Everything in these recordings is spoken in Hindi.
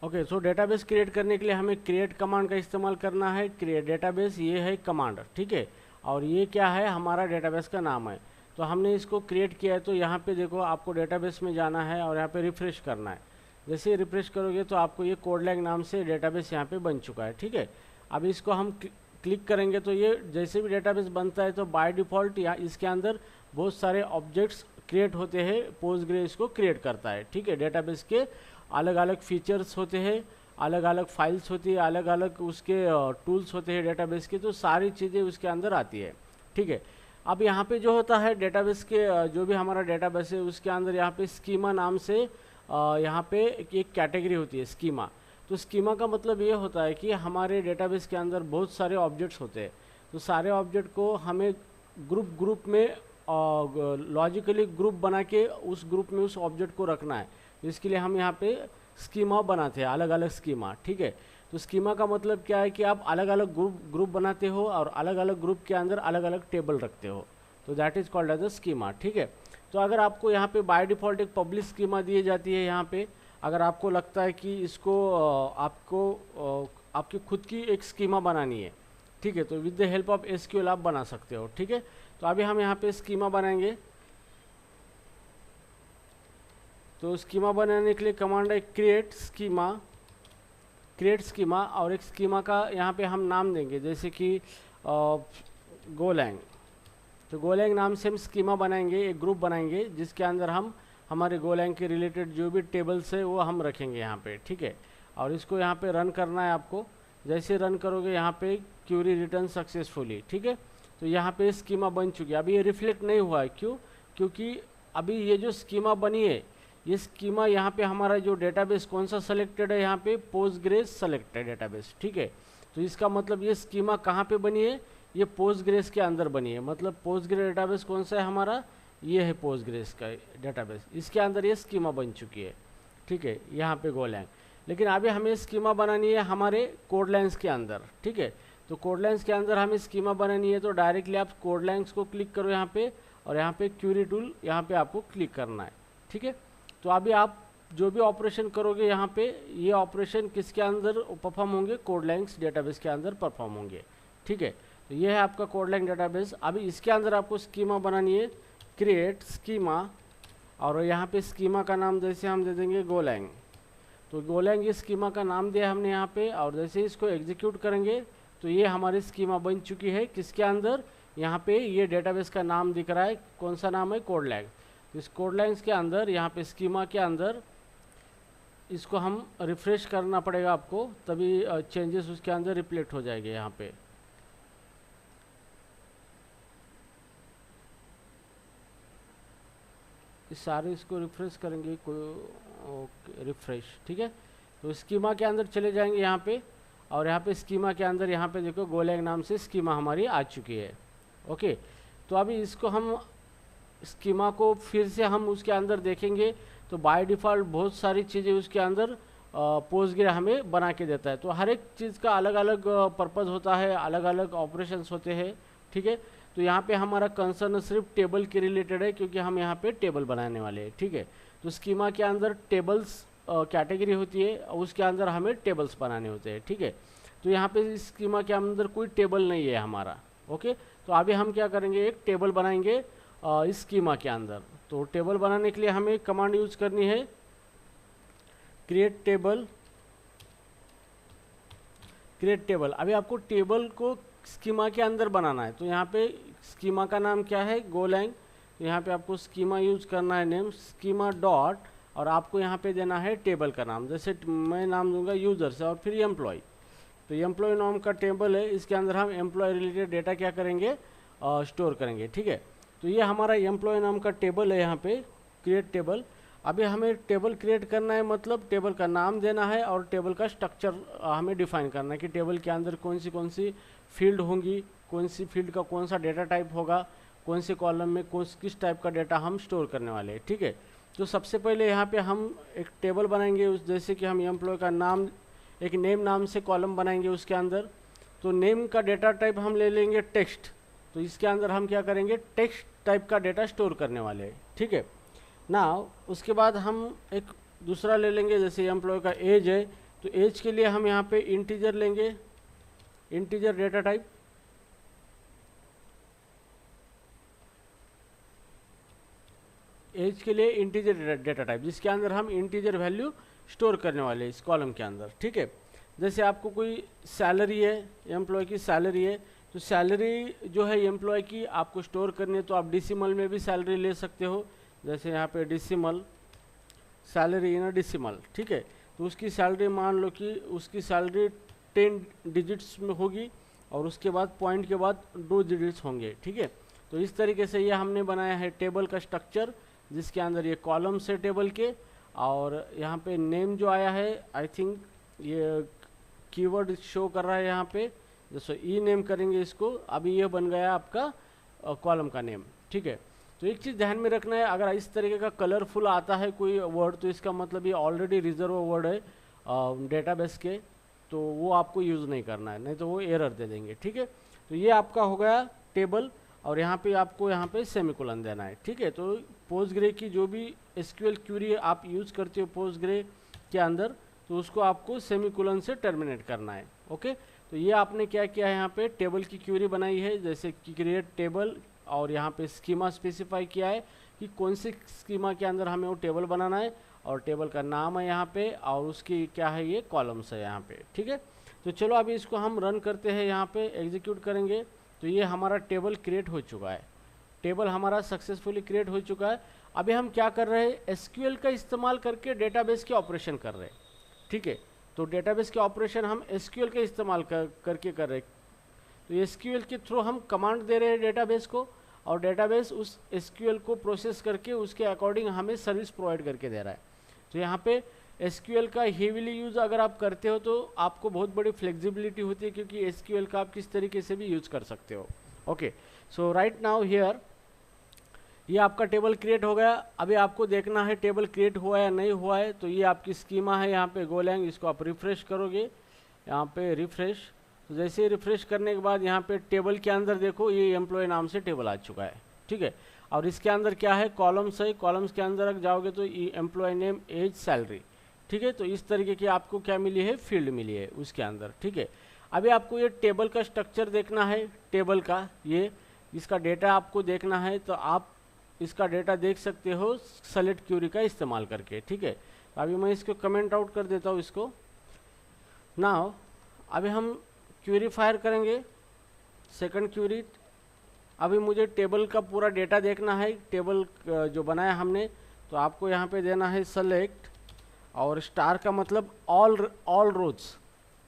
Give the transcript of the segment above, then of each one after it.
ओके, सो डेटाबेस क्रिएट करने के लिए हमें क्रिएट कमांड का इस्तेमाल करना है। क्रिएट डेटाबेस, ये है कमांड, ठीक है। और ये क्या है, हमारा डेटाबेस का नाम है। तो हमने इसको क्रिएट किया है, तो यहाँ पे देखो आपको डेटाबेस में जाना है और यहाँ पे रिफ्रेश करना है। जैसे ही रिफ्रेश करोगे तो आपको ये कोडलैंग नाम से डेटाबेस यहाँ पे बन चुका है, ठीक है। अब इसको हम क्लिक करेंगे तो ये जैसे भी डेटाबेस बनता है तो बाय डिफ़ॉल्ट यहाँ इसके अंदर बहुत सारे ऑब्जेक्ट्स क्रिएट होते हैं। पोस्टग्रे इसको क्रिएट करता है, ठीक है। डेटाबेस के अलग अलग फीचर्स होते हैं, अलग अलग फाइल्स होती है, अलग अलग उसके टूल्स होते हैं डेटाबेस के, तो सारी चीज़ें उसके अंदर आती है, ठीक है। अब यहाँ पे जो होता है डेटाबेस के जो भी हमारा डेटाबेस है उसके अंदर यहाँ पे स्कीमा नाम से यहाँ पे एक कैटेगरी होती है स्कीमा। तो स्कीमा का मतलब ये होता है कि हमारे डेटाबेस के अंदर बहुत सारे ऑब्जेक्ट्स होते हैं, तो सारे ऑब्जेक्ट को हमें ग्रुप में लॉजिकली ग्रुप बना के उस ग्रुप में उस ऑब्जेक्ट को रखना है। तो इसके लिए हम यहाँ पे स्कीमा बनाते हैं, अलग अलग स्कीमा, ठीक है। तो स्कीमा का मतलब क्या है कि आप अलग अलग ग्रुप बनाते हो और अलग अलग ग्रुप के अंदर अलग अलग टेबल रखते हो, तो that is called as a schema, ठीक है। तो अगर आपको यहाँ पे बाय डिफ़ॉल्ट एक पब्लिक स्कीमा दी जाती है, यहाँ पे अगर आपको लगता है कि इसको आपकी खुद की एक स्कीमा बनानी है, ठीक है, तो with the help of SQL आप बना सकते हो, ठीक है। तो अभी हम यहाँ पे स्कीमा बनाएंगे। तो स्कीमा बनाने के लिए कमांड है क्रिएट स्कीमा और एक स्कीमा का यहाँ पे हम नाम देंगे, जैसे कि गोलैंग। तो गोलैंग नाम से हम स्कीमा बनाएंगे, एक ग्रुप बनाएंगे जिसके अंदर हम हमारे गोलैंग के रिलेटेड जो भी टेबल्स है वो हम रखेंगे यहाँ पे, ठीक है। और इसको यहाँ पे रन करना है आपको। जैसे रन करोगे यहाँ पे क्यूरी रिटर्न सक्सेसफुली, ठीक है। तो यहाँ पे स्कीमा बन चुकी है। अभी ये रिफ्लेक्ट नहीं हुआ है, क्यों? क्योंकि अभी ये जो स्कीमा बनी है, ये स्कीमा यहाँ पे हमारा जो डेटाबेस कौन सा सेलेक्टेड है, यहाँ पे पोस्टग्रेस सेलेक्टेड डेटाबेस, ठीक है। तो इसका मतलब ये स्कीमा कहाँ पे बनी है, ये पोस्टग्रेस के अंदर बनी है। मतलब पोस्टग्रेस डेटाबेस कौन सा है हमारा, ये है पोस्टग्रेस का डेटाबेस, इसके अंदर ये स्कीमा बन चुकी है, ठीक है, यहाँ पे गोलैंग। लेकिन अभी हमें स्कीमा बनानी है हमारे कोडलाइंस के अंदर, ठीक है। तो कोडलाइंस के अंदर हमें स्कीमा बनानी है, तो डायरेक्टली आप कोडलाइंस को क्लिक करो यहाँ पे और यहाँ पे क्यूरी टूल यहाँ पे आपको क्लिक करना है, ठीक है। तो अभी आप जो भी ऑपरेशन करोगे यहाँ पे, ये ऑपरेशन किसके अंदर परफॉर्म होंगे, कोडलाइंस डेटाबेस के अंदर परफॉर्म होंगे, ठीक है। तो ये है आपका कोडलाइंस डेटाबेस। अभी इसके अंदर आपको स्कीमा बनानी है, क्रिएट स्कीमा, और यहाँ पे स्कीमा का नाम जैसे हम दे देंगे गोलैंग। तो गोलैंग ये स्कीमा का नाम दिया हमने यहाँ पे, और जैसे इसको एग्जीक्यूट करेंगे तो ये हमारी स्कीमा बन चुकी है। किसके अंदर, यहाँ पे ये डेटाबेस का नाम दिख रहा है, कौन सा नाम है, कोडलैंग। तो इस कोडलाइंस के अंदर यहाँ पे स्कीमा के अंदर इसको हम रिफ्रेश करना पड़ेगा आपको, तभी चेंजेस उसके अंदर रिफ्लेक्ट हो जाएंगे यहाँ पे। इस सारे इसको रिफ्रेश करेंगे, कोई रिफ्रेश, ठीक है। तो स्कीमा के अंदर चले जाएंगे यहाँ पे, और यहाँ पे स्कीमा के अंदर यहाँ पे देखो गोलैंग नाम से स्कीमा हमारी आ चुकी है, ओके। तो अभी इसको हम स्कीमा को फिर से हम उसके अंदर देखेंगे, तो बाय डिफ़ॉल्ट बहुत सारी चीज़ें उसके अंदर पोस्टग्रे हमें बना के देता है। तो हर एक चीज़ का अलग अलग पर्पज़ होता है, अलग अलग ऑपरेशंस होते हैं, ठीक है। तो यहाँ पे हमारा कंसर्न सिर्फ टेबल के रिलेटेड है, क्योंकि हम यहाँ पे टेबल बनाने वाले हैं, ठीक है। तो स्कीमा के अंदर टेबल्स कैटेगरी होती है, उसके अंदर हमें टेबल्स बनाने होते हैं, ठीक है। तो यहाँ पे स्कीमा के अंदर कोई टेबल नहीं है हमारा, ओके। तो अभी हम क्या करेंगे, एक टेबल बनाएंगे इस स्कीमा के अंदर। तो टेबल बनाने के लिए हमें कमांड यूज करनी है, क्रिएट टेबल। अभी आपको टेबल को स्कीमा के अंदर बनाना है, तो यहाँ पे स्कीमा का नाम क्या है, गोलैंग। यहाँ पे आपको स्कीमा यूज करना है, नेम स्कीमा डॉट, और आपको यहाँ पे देना है टेबल का नाम। जैसे मैं नाम दूंगा यूजर्स और फिर एम्प्लॉय। तो एम्प्लॉय नाम का टेबल है, इसके अंदर हम एम्प्लॉय रिलेटेड डेटा क्या करेंगे, स्टोर करेंगे, ठीक है। तो ये हमारा एम्प्लॉय नाम का टेबल है, यहाँ पे क्रिएट टेबल। अभी हमें टेबल क्रिएट करना है, मतलब टेबल का नाम देना है और टेबल का स्ट्रक्चर हमें डिफाइन करना है कि टेबल के अंदर कौन सी फील्ड होंगी, कौन सी फील्ड का कौन सा डेटा टाइप होगा, कौन से कॉलम में किस टाइप का डेटा हम स्टोर करने वाले हैं, ठीक है। तो सबसे पहले यहाँ पे हम एक टेबल बनाएंगे, उस जैसे कि हम एम्प्लॉय का नाम, एक नेम नाम से कॉलम बनाएंगे उसके अंदर। तो नेम का डेटा टाइप हम ले लेंगे टेक्स्ट, तो इसके अंदर हम क्या करेंगे, टेक्स्ट टाइप का डेटा स्टोर करने वाले हैं, ठीक है ना। उसके बाद हम एक दूसरा ले लेंगे, जैसे एम्प्लॉय का एज है, तो तो एज के लिए हम यहाँ पे इंटीजर लेंगे, इंटीजर डेटा टाइप, एज के लिए इंटीजर डेटा टाइप, जिसके अंदर हम इंटीजर वैल्यू स्टोर करने वाले हैं इस कॉलम के अंदर, ठीक है। जैसे आपको कोई सैलरी है, एम्प्लॉय की सैलरी है, तो सैलरी जो है एम्प्लॉय की आपको स्टोर करनी है, तो आप डेसिमल में भी सैलरी ले सकते हो। जैसे यहाँ पे डेसिमल, सैलरी इन डेसिमल, ठीक है। तो उसकी सैलरी मान लो कि उसकी सैलरी 10 डिजिट्स में होगी और उसके बाद पॉइंट के बाद 2 डिजिट्स होंगे, ठीक है। तो इस तरीके से ये हमने बनाया है टेबल का स्ट्रक्चर, जिसके अंदर ये कॉलम्स है टेबल के, और यहाँ पे नेम जो आया है, आई थिंक ये कीवर्ड शो कर रहा है यहाँ पे, जैसे ई नेम करेंगे इसको, अभी ये बन गया आपका कॉलम का नेम, ठीक है। तो एक चीज़ ध्यान में रखना है, अगर इस तरीके का कलरफुल आता है कोई वर्ड, तो इसका मतलब ये ऑलरेडी रिजर्व वर्ड है डेटाबेस के, तो वो आपको यूज़ नहीं करना है, नहीं तो वो एरर दे देंगे, ठीक है। तो ये आपका हो गया टेबल, और यहाँ पे आपको यहाँ पे सेमीकोलन देना है, ठीक है। तो पोस्टग्रे की जो भी एसक्यूएल क्यूरी आप यूज़ करते हो पोस्टग्रे के अंदर, तो उसको आपको सेमीकोलन से टर्मिनेट करना है, ओके। तो ये आपने क्या किया है, यहाँ पे टेबल की क्यूरी बनाई है, जैसे कि क्रिएट टेबल, और यहाँ पे स्कीमा स्पेसिफाई किया है कि कौन से स्कीमा के अंदर हमें वो टेबल बनाना है, और टेबल का नाम है यहाँ पे, और उसकी क्या है, ये कॉलम्स है यहाँ पे, ठीक है। तो चलो अभी इसको हम रन करते हैं, यहाँ पे एग्जीक्यूट करेंगे, तो ये हमारा टेबल क्रिएट हो चुका है, टेबल हमारा सक्सेसफुली क्रिएट हो चुका है। अभी हम क्या कर रहे हैं, एसक्यूएल का इस्तेमाल करके डेटाबेस के ऑपरेशन कर रहे हैं, ठीक है। तो डेटाबेस के ऑपरेशन हम एसक्यूएल का इस्तेमाल करके कर रहे हैं। तो एसक्यूएल के थ्रू हम कमांड दे रहे हैं डेटाबेस को, और डेटाबेस उस एसक्यूएल को प्रोसेस करके उसके अकॉर्डिंग हमें सर्विस प्रोवाइड करके दे रहा है। तो यहाँ पे एसक्यूएल का हेवीली यूज़ अगर आप करते हो तो आपको बहुत बड़ी फ्लेक्सिबिलिटी होती है, क्योंकि एसक्यूएल का आप किस तरीके से भी यूज़ कर सकते हो, okay. So right now here ये आपका टेबल क्रिएट हो गया। अभी आपको देखना है टेबल क्रिएट हुआ है या नहीं हुआ है, तो ये आपकी स्कीमा है यहाँ पे गोलैंग, इसको आप रिफ्रेश करोगे, यहाँ पे रिफ्रेश। तो जैसे ही रिफ्रेश करने के बाद यहाँ पे टेबल के अंदर देखो ये एम्प्लॉय नाम से टेबल आ चुका है, ठीक है। और इसके अंदर क्या है, कॉलम्स है, कॉलम्स के अंदर जाओगे तो एम्प्लॉय नेम, एज, सैलरी, ठीक है। तो इस तरीके की आपको क्या मिली है, फील्ड मिली है उसके अंदर, ठीक है। अभी आपको ये टेबल का स्ट्रक्चर देखना है, टेबल का ये इसका डेटा आपको देखना है, तो आप इसका डेटा देख सकते हो सेलेक्ट क्यूरी का इस्तेमाल करके, ठीक है। तो अभी मैं इसको कमेंट आउट कर देता हूँ इसको। नाउ अभी हम क्यूरी फायर करेंगे, सेकंड क्यूरी। अभी मुझे टेबल का पूरा डेटा देखना है, टेबल जो बनाया हमने, तो आपको यहाँ पे देना है सेलेक्ट, और स्टार का मतलब ऑल रोज,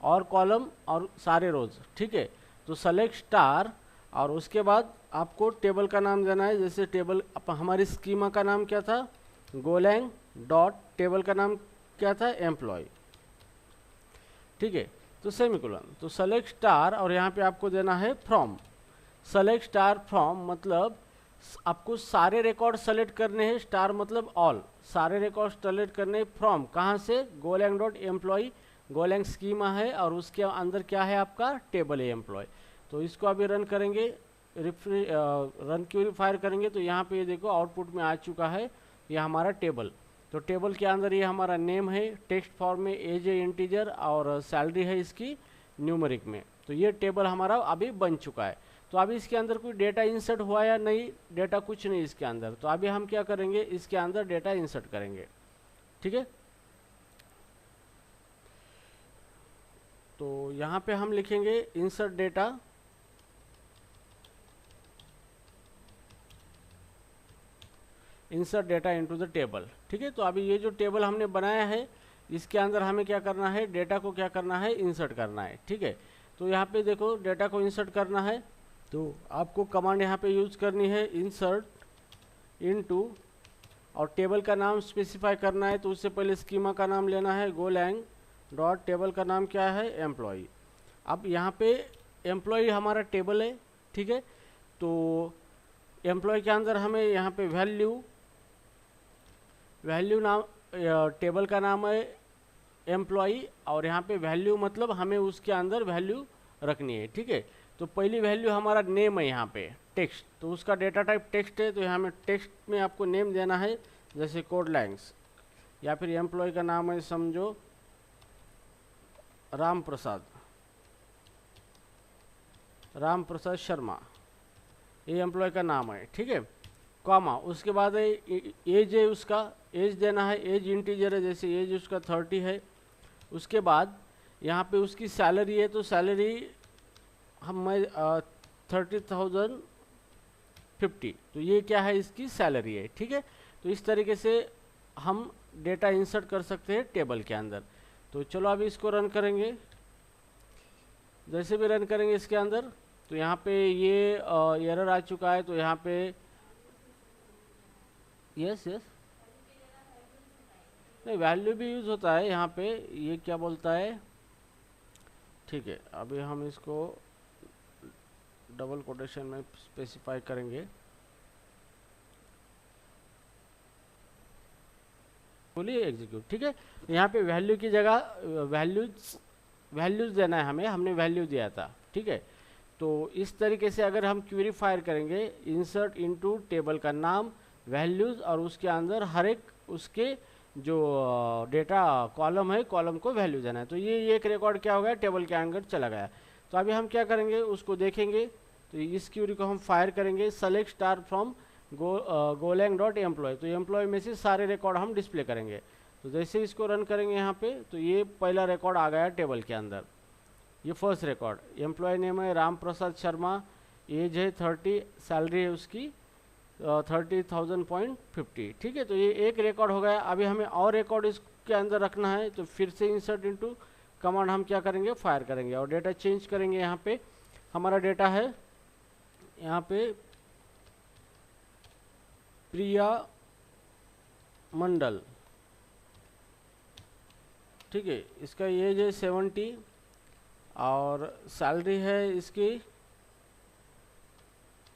और कॉलम और सारे रोज, ठीक है। तो सेलेक्ट स्टार, और उसके बाद आपको टेबल का नाम देना है, जैसे टेबल हमारी स्कीमा का नाम क्या था, गोलैंग डॉट, टेबल का नाम क्या था, एम्प्लॉय, ठीक है। तो सेमीकोलन, तो सेलेक्ट स्टार, और यहाँ पे आपको देना है फ्रॉम, सेलेक्ट स्टार फ्रॉम मतलब आपको सारे रिकॉर्ड सेलेक्ट करने हैं, स्टार मतलब ऑल, सारे रिकॉर्ड सेलेक्ट करने फ्रॉम कहाँ से, Golang dot employ, Golang schema है और उसके अंदर क्या है आपका टेबल है एम्प्लॉय। तो इसको अभी रन करेंगे, रन क्यूरी फायर करेंगे, तो यहाँ पे ये देखो आउटपुट में आ चुका है ये हमारा टेबल। तो टेबल के अंदर ये हमारा नेम है टेक्स्ट फॉर्म में, एज है इंटीजर, और सैलरी है इसकी न्यूमेरिक में। तो ये टेबल हमारा अभी बन चुका है। तो अभी इसके अंदर कोई डेटा इंसर्ट हुआ या नहीं, डेटा कुछ नहीं इसके अंदर। तो अभी हम क्या करेंगे, इसके अंदर डेटा इंसर्ट करेंगे, ठीक है। तो यहाँ पे हम लिखेंगे insert data, insert data into the table, ठीक है। तो अभी ये जो टेबल हमने बनाया है इसके अंदर हमें क्या करना है, डेटा को क्या करना है, इंसर्ट करना है, ठीक है। तो यहाँ पे देखो डेटा को इंसर्ट करना है, तो आपको कमांड यहाँ पे यूज करनी है इंसर्ट इनटू, और टेबल का नाम स्पेसिफाई करना है। तो उससे पहले स्कीमा का नाम लेना है गोलैंग डॉट, टेबल का नाम क्या है, एम्प्लॉय। अब यहाँ पे एम्प्लॉय हमारा टेबल है, ठीक है। तो एम्प्लॉय के अंदर हमें यहाँ पे वैल्यू नाम, टेबल का नाम है एम्प्लॉय, और यहाँ पे वैल्यू मतलब हमें उसके अंदर वैल्यू रखनी है, ठीक है। तो पहली वैल्यू हमारा नेम है यहाँ पे टेक्स्ट, तो उसका डेटा टाइप टेक्स्ट है, तो यहाँ में टेक्स्ट में आपको नेम देना है, जैसे कोड लाइन्स, या फिर एम्प्लॉय का नाम है समझो राम प्रसाद शर्मा, ये एम्प्लॉय का नाम है, ठीक है, कॉमा, उसके बाद एज है उसका, एज देना है, एज इंटीजर है, जैसे एज उसका 30 है। उसके बाद यहाँ पे उसकी सैलरी है, तो सैलरी हम 30,050, तो ये क्या है, इसकी सैलरी है, ठीक है। तो इस तरीके से हम डेटा इंसर्ट कर सकते हैं टेबल के अंदर। तो चलो अभी इसको रन करेंगे। जैसे भी रन करेंगे इसके अंदर, तो यहाँ पे ये एरर आ चुका है, तो यहाँ पे यस नहीं, वैल्यू भी यूज़ होता है यहाँ पे, ये क्या बोलता है, ठीक है। अभी हम इसको डबल कोटेशन में स्पेसिफाई करेंगे, बोलिए एग्जीक्यूट, ठीक है। यहाँ पे वैल्यू की जगह वैल्यूज देना है हमें, हमने वैल्यू दिया था, ठीक है। तो इस तरीके से अगर हम क्वेरी फायर करेंगे, इंसर्ट इनटू टेबल का नाम, वैल्यूज, और उसके अंदर हर एक उसके जो डेटा कॉलम है, कॉलम को वैल्यू देना है, तो ये एक रिकॉर्ड क्या हो गया, टेबल के अंदर चला गया। तो अभी हम क्या करेंगे, उसको देखेंगे। तो इस क्वेरी को हम फायर करेंगे, select star from Golang dot employ, तो एम्प्लॉय में से सारे रिकॉर्ड हम डिस्प्ले करेंगे। तो जैसे इसको रन करेंगे यहाँ पे, तो ये पहला रिकॉर्ड आ गया टेबल के अंदर, ये फर्स्ट रिकॉर्ड, एम्प्लॉय नेम है राम प्रसाद शर्मा, एज है 30, सैलरी है उसकी 30,050, ठीक है। तो ये एक रिकॉर्ड हो गया। अभी हमें और रिकॉर्ड इसके अंदर रखना है, तो फिर से इंसर्ट इनटू कमांड हम क्या करेंगे, फायर करेंगे और डेटा चेंज करेंगे। यहाँ पे हमारा डेटा है, यहाँ पे प्रिया मंडल, ठीक है, इसका एज है 70 और सैलरी है इसकी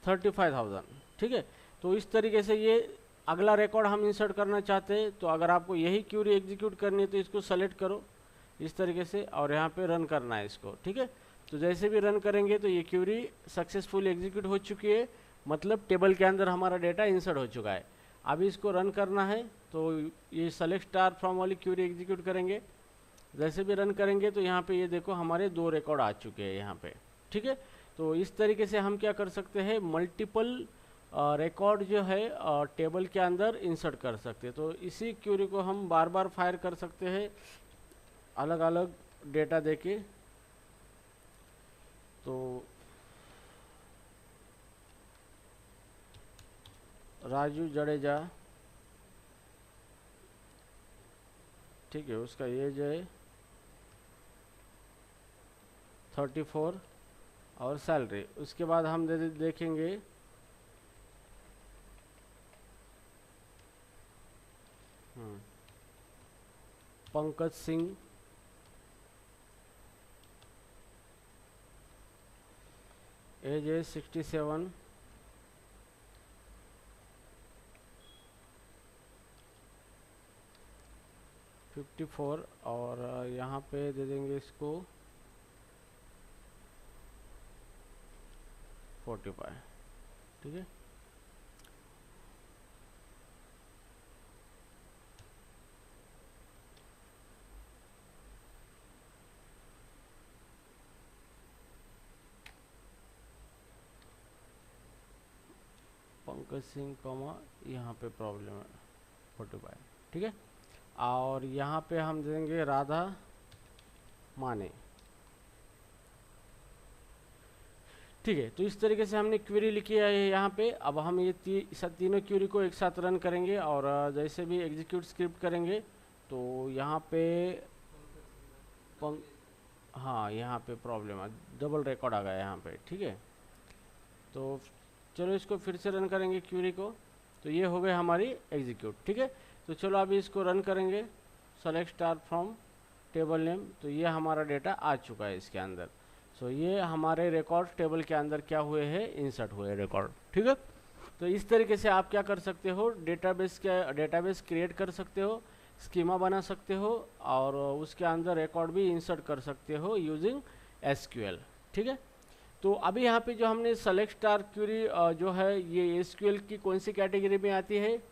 35,000, ठीक है। तो इस तरीके से ये अगला रिकॉर्ड हम इंसर्ट करना चाहते हैं। तो अगर आपको यही क्वेरी एग्जीक्यूट करनी है, तो इसको सेलेक्ट करो इस तरीके से और यहाँ पे रन करना है इसको, ठीक है। तो जैसे भी रन करेंगे, तो ये क्वेरी सक्सेसफुल एग्जीक्यूट हो चुकी है, मतलब टेबल के अंदर हमारा डेटा इंसर्ट हो चुका है। अभी इसको रन करना है, तो ये सेलेक्ट स्टार फ्रॉम वाली क्वेरी एग्जीक्यूट करेंगे। जैसे भी रन करेंगे, तो यहाँ पे ये देखो हमारे 2 रिकॉर्ड आ चुके हैं यहाँ पे, ठीक है। तो इस तरीके से हम क्या कर सकते हैं, मल्टीपल रिकॉर्ड जो है टेबल के अंदर इंसर्ट कर सकते हैं। तो इसी क्वेरी को हम बार बार फायर कर सकते हैं, अलग अलग डेटा देके। तो राजू जडेजा, ठीक है, उसका एज है 34 और सैलरी। उसके बाद हम देखेंगे पंकज सिंह, एज है 67, और यहाँ पे दे देंगे इसको 45, ठीक है। पंकज सिंह कॉमा, यहाँ पे प्रॉब्लम है 45, ठीक है। और यहाँ पे हम देंगे राधा माने, ठीक है। तो इस तरीके से हमने क्वेरी लिखी है यहाँ पे। अब हम ये तीनों क्वेरी को एक साथ रन करेंगे और जैसे भी एग्जीक्यूट स्क्रिप्ट करेंगे, तो यहाँ पे हाँ, यहाँ पे प्रॉब्लम है, डबल रिकॉर्ड आ गया यहाँ पे, ठीक है। तो चलो इसको फिर से रन करेंगे क्वेरी को। तो ये हो गए हमारी एग्जीक्यूट, ठीक है। तो चलो अभी इसको रन करेंगे, select star from table name, तो ये हमारा डेटा आ चुका है इसके अंदर। सो ये हमारे रिकॉर्ड टेबल के अंदर क्या हुए हैं, इंसर्ट हुए रिकॉर्ड, ठीक है। तो इस तरीके से आप क्या कर सकते हो, डेटाबेस क्रिएट कर सकते हो, स्कीमा बना सकते हो और उसके अंदर रिकॉर्ड भी इंसर्ट कर सकते हो यूजिंग एसक्यूएल, ठीक है। तो अभी यहाँ पे जो हमने सेलेक्ट स्टार क्वेरी जो है, ये एसक्यूएल की कौन सी कैटेगरी में आती है,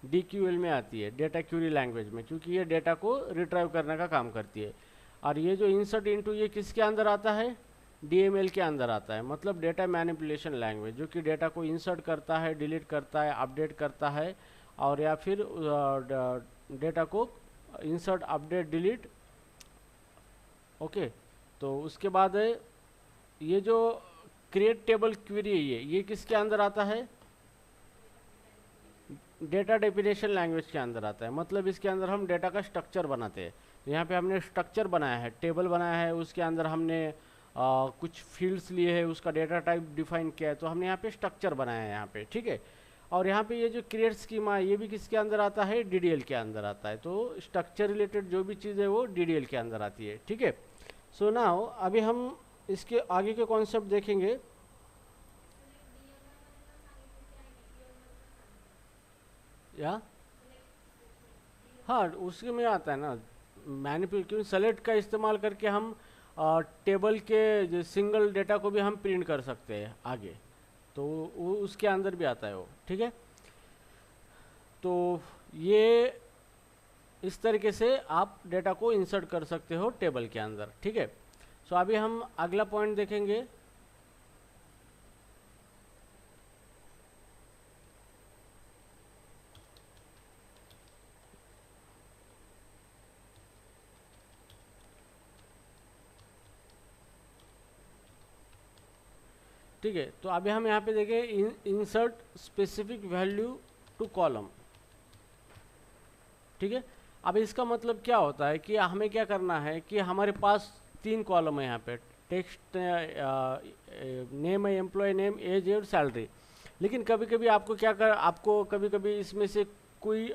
डीक्यूएल में आती है, डेटा क्वेरी लैंग्वेज में, क्योंकि ये डेटा को रिट्राइव करने का काम करती है। और ये जो इंसर्ट इनटू ये किसके अंदर आता है, DML के अंदर आता है, मतलब डेटा मैनिपुलेशन लैंग्वेज, जो कि डेटा को इंसर्ट करता है, डिलीट करता है, अपडेट करता है, और या फिर डेटा को इंसर्ट अपडेट डिलीट। ओके, तो उसके बाद है ये जो क्रिएट टेबल क्वेरी है, ये किसके अंदर आता है, डेटा डेफिनेशन लैंग्वेज के अंदर आता है। मतलब इसके अंदर हम डेटा का स्ट्रक्चर बनाते हैं। तो यहाँ पे हमने स्ट्रक्चर बनाया है, टेबल बनाया है, उसके अंदर हमने कुछ फील्ड्स लिए हैं, उसका डेटा टाइप डिफाइन किया है, तो हमने यहाँ पे स्ट्रक्चर बनाया है यहाँ पे, ठीक है। और यहाँ पे ये जो क्रिएट स्कीमा है, ये भी किसके अंदर आता है, DDL के अंदर आता है। तो स्ट्रक्चर रिलेटेड जो भी चीज़ है वो DDL के अंदर आती है, ठीक है। सो नाउ अभी हम इसके आगे के कॉन्सेप्ट देखेंगे। या हाँ, उसके में आता है ना मैनिपुलेट, क्योंकि सेलेक्ट का इस्तेमाल करके हम टेबल के जो सिंगल डेटा को भी हम प्रिंट कर सकते हैं आगे, तो वो उसके अंदर भी आता है वो, ठीक है। तो ये इस तरीके से आप डेटा को इंसर्ट कर सकते हो टेबल के अंदर, ठीक है। सो अभी हम अगला पॉइंट देखेंगे। ठीक है, तो अभी हम यहाँ पे देखें insert specific value to column, ठीक है। अब इसका मतलब क्या होता है कि हमें क्या करना है कि हमारे पास 3 कॉलम है यहाँ पे, टेक्स्ट नेम है, एम्प्लॉय नेम, एज और सैलरी। लेकिन कभी कभी आपको कभी कभी इसमें से कोई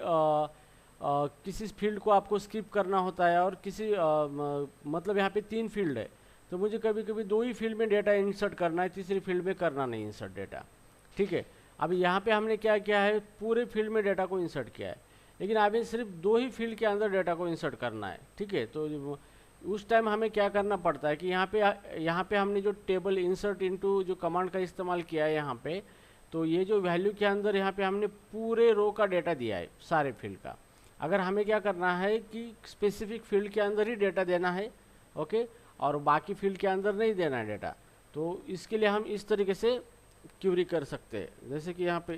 किसी फील्ड को आपको स्किप करना होता है, और किसी मतलब यहाँ पे 3 फील्ड है, तो मुझे कभी कभी 2 ही फील्ड में डेटा इंसर्ट करना है, तीसरी फील्ड में करना नहीं इंसर्ट डेटा, ठीक है। अब यहाँ पे हमने क्या किया है, पूरे फील्ड में डेटा को इंसर्ट किया है, लेकिन अभी सिर्फ 2 ही फील्ड के अंदर डेटा को इंसर्ट करना है, ठीक है। तो उस टाइम हमें क्या करना पड़ता है कि यहाँ पे हमने जो टेबल इंसर्ट इनटू जो कमांड का इस्तेमाल किया है यहाँ पे, तो ये जो वैल्यू के अंदर यहाँ पे हमने पूरे रो का डेटा दिया है, सारे फील्ड का। अगर हमें क्या करना है कि स्पेसिफिक फील्ड के अंदर ही डेटा देना है, ओके, और बाकी फील्ड के अंदर नहीं देना है डेटा, तो इसके लिए हम इस तरीके से क्यूरी कर सकते हैं। जैसे कि यहाँ पे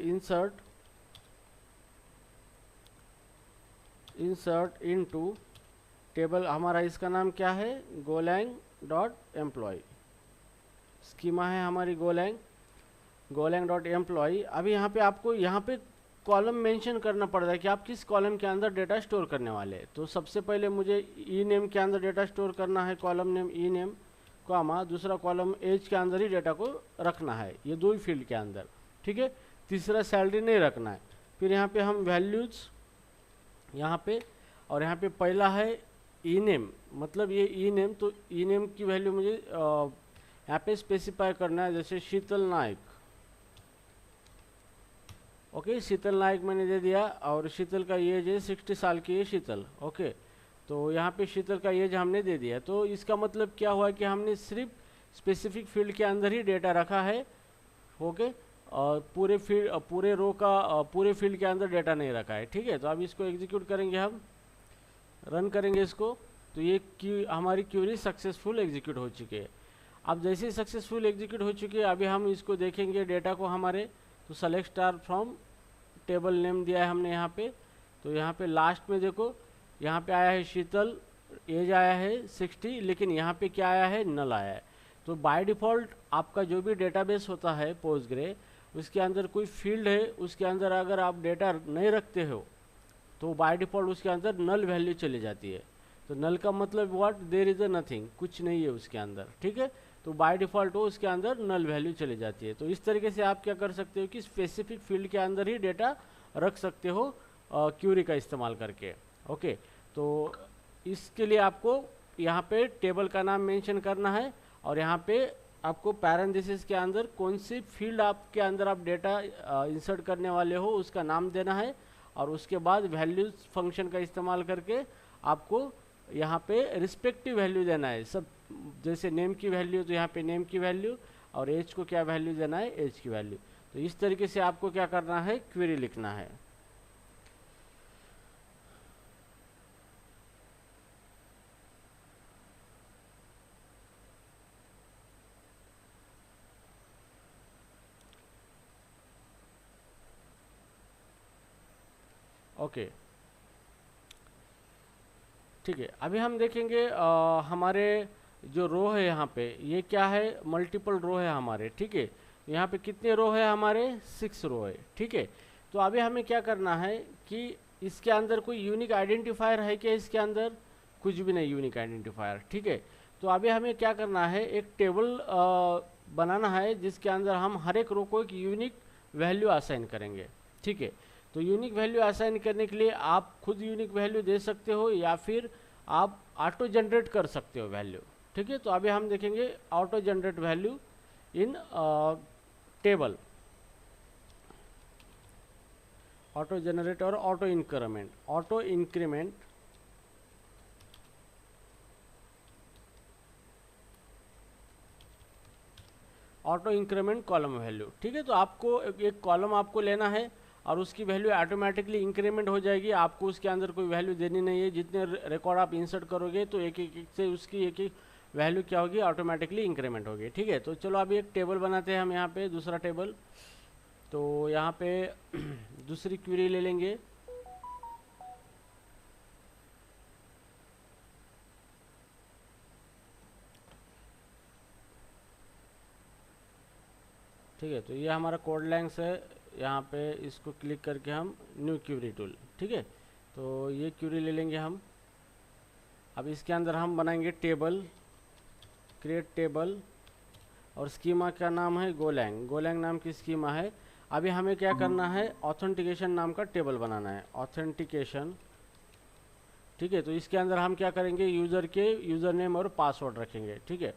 इंसर्ट इनटू टेबल, हमारा इसका नाम क्या है, गोलैंग डॉट एम्प्लॉय, स्कीमा है हमारी गोलैंग डॉट एम्प्लॉय। अभी यहाँ पे आपको यहाँ पे कॉलम मेंशन करना पड़ता है कि आप किस कॉलम के अंदर डेटा स्टोर करने वाले हैं। तो सबसे पहले मुझे ई नेम के अंदर डेटा स्टोर करना है, कॉलम नेम ई नेम, कॉमा दूसरा कॉलम एज के अंदर ही डेटा को रखना है, ये 2 ही फील्ड के अंदर, ठीक है। तीसरा सैलरी नहीं रखना है। फिर यहाँ पे हम वैल्यूज यहाँ पे, और यहाँ पे पहला है ई नेम, मतलब ये ई नेम, तो ई नेम की वैल्यू मुझे यहाँ पे स्पेसिफाई करना है, जैसे शीतल नायक, ओके, शीतल नायक मैंने दे दिया, और शीतल का एज है 60 साल की है शीतल, ओके। तो यहाँ पे शीतल का एज हमने दे दिया। तो इसका मतलब क्या हुआ कि हमने सिर्फ स्पेसिफिक फील्ड के अंदर ही डेटा रखा है, ओके, और पूरे रो का पूरे फील्ड के अंदर डेटा नहीं रखा है, ठीक है। तो अब इसको एग्जीक्यूट करेंगे, हम रन करेंगे इसको, तो ये हमारी क्यूरी सक्सेसफुल एग्जीक्यूट हो चुकी है। अब जैसे ही सक्सेसफुल एग्जीक्यूट हो चुकी है, अभी हम इसको देखेंगे डेटा को हमारे, तो select star from table name दिया है हमने यहाँ पे। तो यहाँ पे लास्ट में देखो, यहाँ पे आया है शीतल, एज आया है 60, लेकिन यहाँ पे क्या आया है, नल आया है। तो बाय डिफ़ॉल्ट आपका जो भी डेटाबेस होता है पोस्टग्रे, उसके अंदर कोई फील्ड है, उसके अंदर अगर आप डेटा नहीं रखते हो तो बाय डिफ़ॉल्ट उसके अंदर नल वैल्यू चली जाती है। तो नल का मतलब what, there is a nothing, कुछ नहीं है उसके अंदर, ठीक है। तो बाय डिफ़ॉल्ट वो उसके अंदर नल वैल्यू चली जाती है। तो इस तरीके से आप क्या कर सकते हो कि स्पेसिफिक फील्ड के अंदर ही डेटा रख सकते हो क्यूरी का इस्तेमाल करके, ओके। तो इसके लिए आपको यहाँ पे टेबल का नाम मेंशन करना है, और यहाँ पे आपको पैरेंथेसिस के अंदर कौन सी फील्ड आपके अंदर आप डेटा इंसर्ट करने वाले हो उसका नाम देना है, और उसके बाद वैल्यूज फंक्शन का इस्तेमाल करके आपको यहाँ पे रिस्पेक्टिव वैल्यू देना है सब। जैसे नेम की वैल्यू, तो यहाँ पे नेम की वैल्यू, और एज को क्या वैल्यू देना है, एज की वैल्यू। तो इस तरीके से आपको क्या करना है, क्वेरी लिखना है। ओके, ठीक है। अभी हम देखेंगे हमारे जो रो है यहाँ पे, ये क्या है, मल्टीपल रो है हमारे, ठीक है। यहाँ पे कितने रो है हमारे, 6 रो है, ठीक है। तो अभी हमें क्या करना है कि इसके अंदर कोई यूनिक आइडेंटिफायर है क्या, इसके अंदर कुछ भी नहीं यूनिक आइडेंटिफायर, ठीक है। तो अभी हमें क्या करना है, एक टेबल बनाना है जिसके अंदर हम हर एक रो को एक यूनिक वैल्यू असाइन करेंगे, ठीक है। तो यूनिक वैल्यू असाइन करने के लिए आप खुद यूनिक वैल्यू दे सकते हो या फिर आप ऑटो जनरेट कर सकते हो वैल्यू, ठीक है। तो अभी हम देखेंगे auto generate value in table, auto generate और auto increment, auto increment auto increment column value, ठीक है। तो आपको एक कॉलम आपको लेना है और उसकी वैल्यू ऑटोमेटिकली इंक्रीमेंट हो जाएगी, आपको उसके अंदर कोई वैल्यू देनी नहीं है। जितने रिकॉर्ड आप इंसर्ट करोगे तो एक एक से उसकी एक एक वैल्यू क्या होगी, ऑटोमेटिकली इंक्रीमेंट होगी, ठीक है। तो चलो अभी एक टेबल बनाते हैं हम यहाँ पे, दूसरा टेबल। तो यहाँ पे दूसरी क्वेरी ले लेंगे, ठीक है। तो ये हमारा कोड लैंग्स है, यहाँ पे इसको क्लिक करके हम न्यू क्वेरी टूल, ठीक है। तो ये क्वेरी ले लेंगे हम। अब इसके अंदर हम बनाएंगे टेबल, क्रिएट टेबल, और स्कीमा का नाम है गोलैंग, गोलैंग नाम की स्कीमा है। अभी हमें क्या करना है, ऑथेंटिकेशन नाम का टेबल बनाना है, ऑथेंटिकेशन, ठीक है। तो इसके अंदर हम क्या करेंगे, यूज़र के यूज़र नेम और पासवर्ड रखेंगे, ठीक है।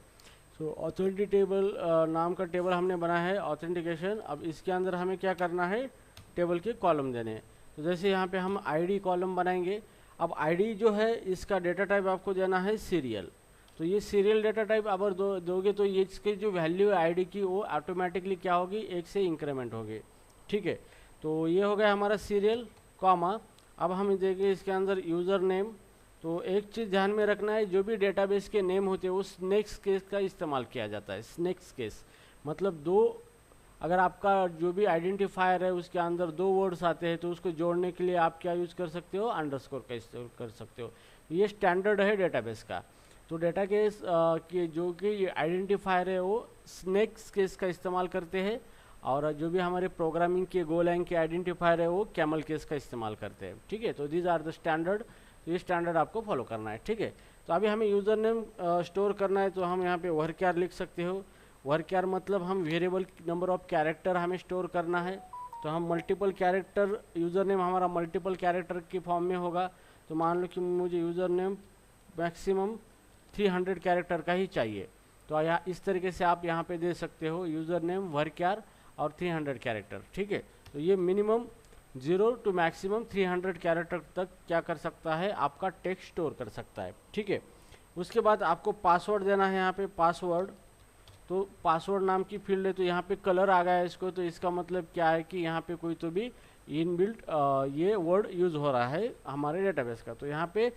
सो ऑथेंटिकेबल नाम का टेबल हमने बनाया है, ऑथेंटिकेशन। अब इसके अंदर हमें क्या करना है, टेबल के कॉलम देने हैं। तो जैसे यहाँ पे हम आईडी कॉलम बनाएंगे। अब आईडी जो है इसका डेटा टाइप आपको देना है सीरियल। तो ये सीरियल डेटा टाइप अगर दोगे तो ये इसकी जो वैल्यू है आईडी की वो ऑटोमेटिकली क्या होगी, 1 से इंक्रीमेंट होगी, ठीक है। तो ये हो गया हमारा सीरियल कॉमा। अब हम देखेंगे इसके अंदर यूज़र नेम। तो एक चीज़ ध्यान में रखना है, जो भी डेटाबेस के नेम होते हैं वो स्नेक्स केस का इस्तेमाल किया जाता है। स्नेक्स केस मतलब अगर आपका जो भी आइडेंटिफायर है उसके अंदर 2 वर्ड्स आते हैं तो उसको जोड़ने के लिए आप क्या यूज़ कर सकते हो, अंडरस्कोर का इस्तेमाल कर सकते हो। ये स्टैंडर्ड है डेटाबेस का। तो डेटा केस के जो कि आइडेंटिफायर है वो स्नेक्स केस का इस्तेमाल करते हैं, और जो भी हमारे प्रोग्रामिंग के गोलैंग के आइडेंटिफायर है वो कैमल केस का इस्तेमाल करते हैं, ठीक है। तो दीज आर द स्टैंडर्ड, तो ये स्टैंडर्ड आपको फॉलो करना है, ठीक है। तो अभी हमें यूज़र नेम स्टोर करना है, तो हम यहाँ पे वर्क्यार लिख सकते हो। वर्क्यार मतलब हम वेरिएबल नंबर ऑफ कैरेक्टर हमें स्टोर करना है। तो हम मल्टीपल कैरेक्टर, यूज़र नेम हमारा मल्टीपल कैरेक्टर की फॉर्म में होगा। तो मान लो कि मुझे यूज़र नेम मैक्सिमम 300 कैरेक्टर का ही चाहिए, तो यहाँ इस तरीके से आप यहाँ पे दे सकते हो, यूज़र नेम वर्क्यार और 300 कैरेक्टर, ठीक है। तो ये मिनिमम 0 टू मैक्सिमम 300 कैरेक्टर तक क्या कर सकता है, आपका टेक्स्ट स्टोर कर सकता है, ठीक है। उसके बाद आपको पासवर्ड देना है यहाँ पे, पासवर्ड। तो पासवर्ड नाम की फील्ड है, तो यहाँ पे कलर आ गया है इसको, तो इसका मतलब क्या है कि यहाँ पे कोई तो भी इनबिल्ट ये वर्ड यूज़ हो रहा है हमारे डेटाबेस का। तो यहाँ पे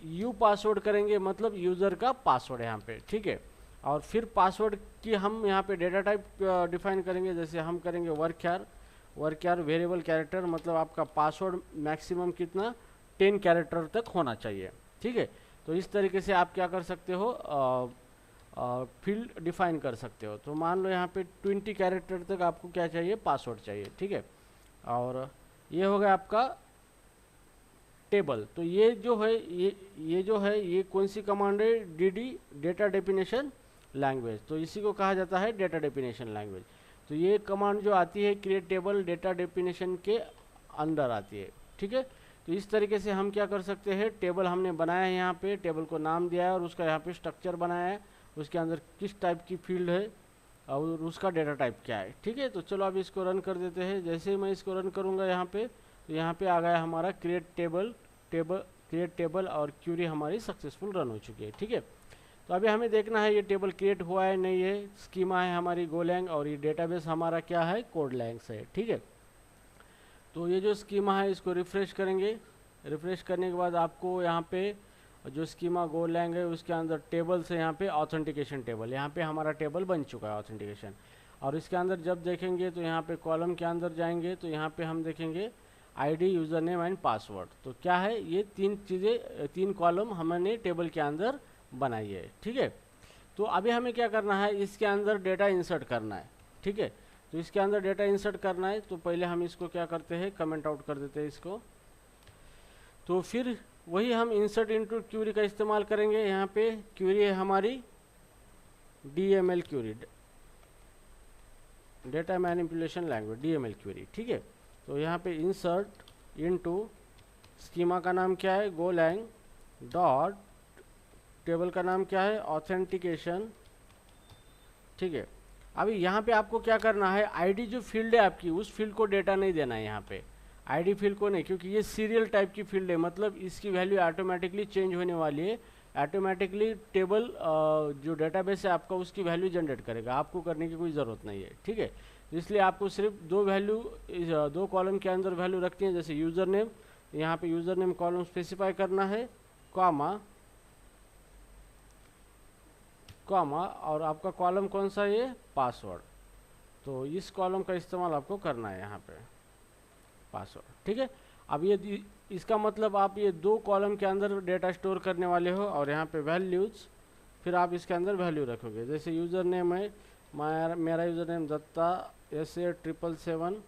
यू पासवर्ड करेंगे, मतलब यूज़र का पासवर्ड यहाँ पे, ठीक है। और फिर पासवर्ड की हम यहाँ पे डेटा टाइप डिफाइन करेंगे, जैसे हम करेंगे वर्क्यार वेरिएबल कैरेक्टर, मतलब आपका पासवर्ड मैक्सिमम कितना 10 कैरेक्टर तक होना चाहिए, ठीक है। तो इस तरीके से आप क्या कर सकते हो, फील्ड डिफाइन कर सकते हो। तो मान लो यहाँ पे 20 कैरेक्टर तक आपको क्या चाहिए, पासवर्ड चाहिए, ठीक है। और ये हो गया आपका टेबल। तो ये जो है ये कौन सी कमांड है, DD डेटा डेफिनेशन लैंग्वेज। तो इसी को कहा जाता है डेटा डेफिनेशन लैंग्वेज। तो ये कमांड जो आती है क्रिएट टेबल डेटा डेफिनेशन के अंदर आती है, ठीक है। तो इस तरीके से हम क्या कर सकते हैं, टेबल हमने बनाया है, यहाँ पे टेबल को नाम दिया है और उसका यहाँ पे स्ट्रक्चर बनाया है, उसके अंदर किस टाइप की फील्ड है और उसका डेटा टाइप क्या है, ठीक है। तो चलो अभी इसको रन कर देते हैं। जैसे ही मैं इसको रन करूँगा यहाँ पे, तो यहाँ पे आ गया हमारा क्रिएट टेबल और क्यूरी हमारी सक्सेसफुल रन हो चुकी है, ठीक है। तो अभी हमें देखना है ये टेबल क्रिएट हुआ है नहीं है। स्कीमा है हमारी गोलैंग और ये डेटाबेस हमारा क्या है, कोड लैंग्स है, ठीक है। तो ये जो स्कीमा है इसको रिफ्रेश करेंगे। रिफ्रेश करने के बाद आपको यहाँ पे जो स्कीमा गोलैंग है उसके अंदर टेबल से यहाँ पे ऑथेंटिकेशन टेबल, यहाँ पे हमारा टेबल बन चुका है ऑथेंटिकेशन। और इसके अंदर जब देखेंगे तो यहाँ पे कॉलम के अंदर जाएंगे तो यहाँ पे हम देखेंगे ID, user name and password. तो क्या है, ये तीन चीज़ें, तीन कॉलम हमने टेबल के अंदर बनाई है, ठीक है। तो अभी हमें क्या करना है, इसके अंदर डेटा इंसर्ट करना है, ठीक है। तो इसके अंदर डेटा इंसर्ट करना है, तो पहले हम इसको क्या करते हैं, कमेंट आउट कर देते हैं इसको। तो फिर वही हम इंसर्ट इनटू क्यूरी का इस्तेमाल करेंगे। यहाँ पे क्यूरी है हमारी DML query, data manipulation language, DML query, ठीक है। तो यहाँ पे इंसर्ट इनटू, स्कीमा का नाम क्या है, गोलैंग डॉट, टेबल का नाम क्या है, ऑथेंटिकेशन, ठीक है। अभी यहाँ पे आपको क्या करना है, आईडी जो फील्ड है आपकी, उस फील्ड को डेटा नहीं देना है यहाँ पे, आईडी फील्ड को नहीं, क्योंकि ये सीरियल टाइप की फील्ड है, मतलब इसकी वैल्यू ऑटोमेटिकली चेंज होने वाली है। ऑटोमेटिकली टेबल जो डेटाबेस है आपका, उसकी वैल्यू जनरेट करेगा, आपको करने की कोई ज़रूरत नहीं है, ठीक है। इसलिए आपको सिर्फ दो वैल्यू, दो कॉलम के अंदर वैल्यू रखती है, जैसे यूज़र नेम, यहाँ पे यूज़र नेम कॉलम स्पेसिफाई करना है, कॉमा और आपका कॉलम कौन सा है, ये पासवर्ड। तो इस कॉलम का इस्तेमाल आपको करना है यहाँ पे, पासवर्ड, ठीक है। अब ये इसका मतलब आप ये दो कॉलम के अंदर डेटा स्टोर करने वाले हो, और यहाँ पे वैल्यूज़, फिर आप इसके अंदर वैल्यू रखोगे। जैसे यूज़र नेम है, मेरा user name Dutta SA777,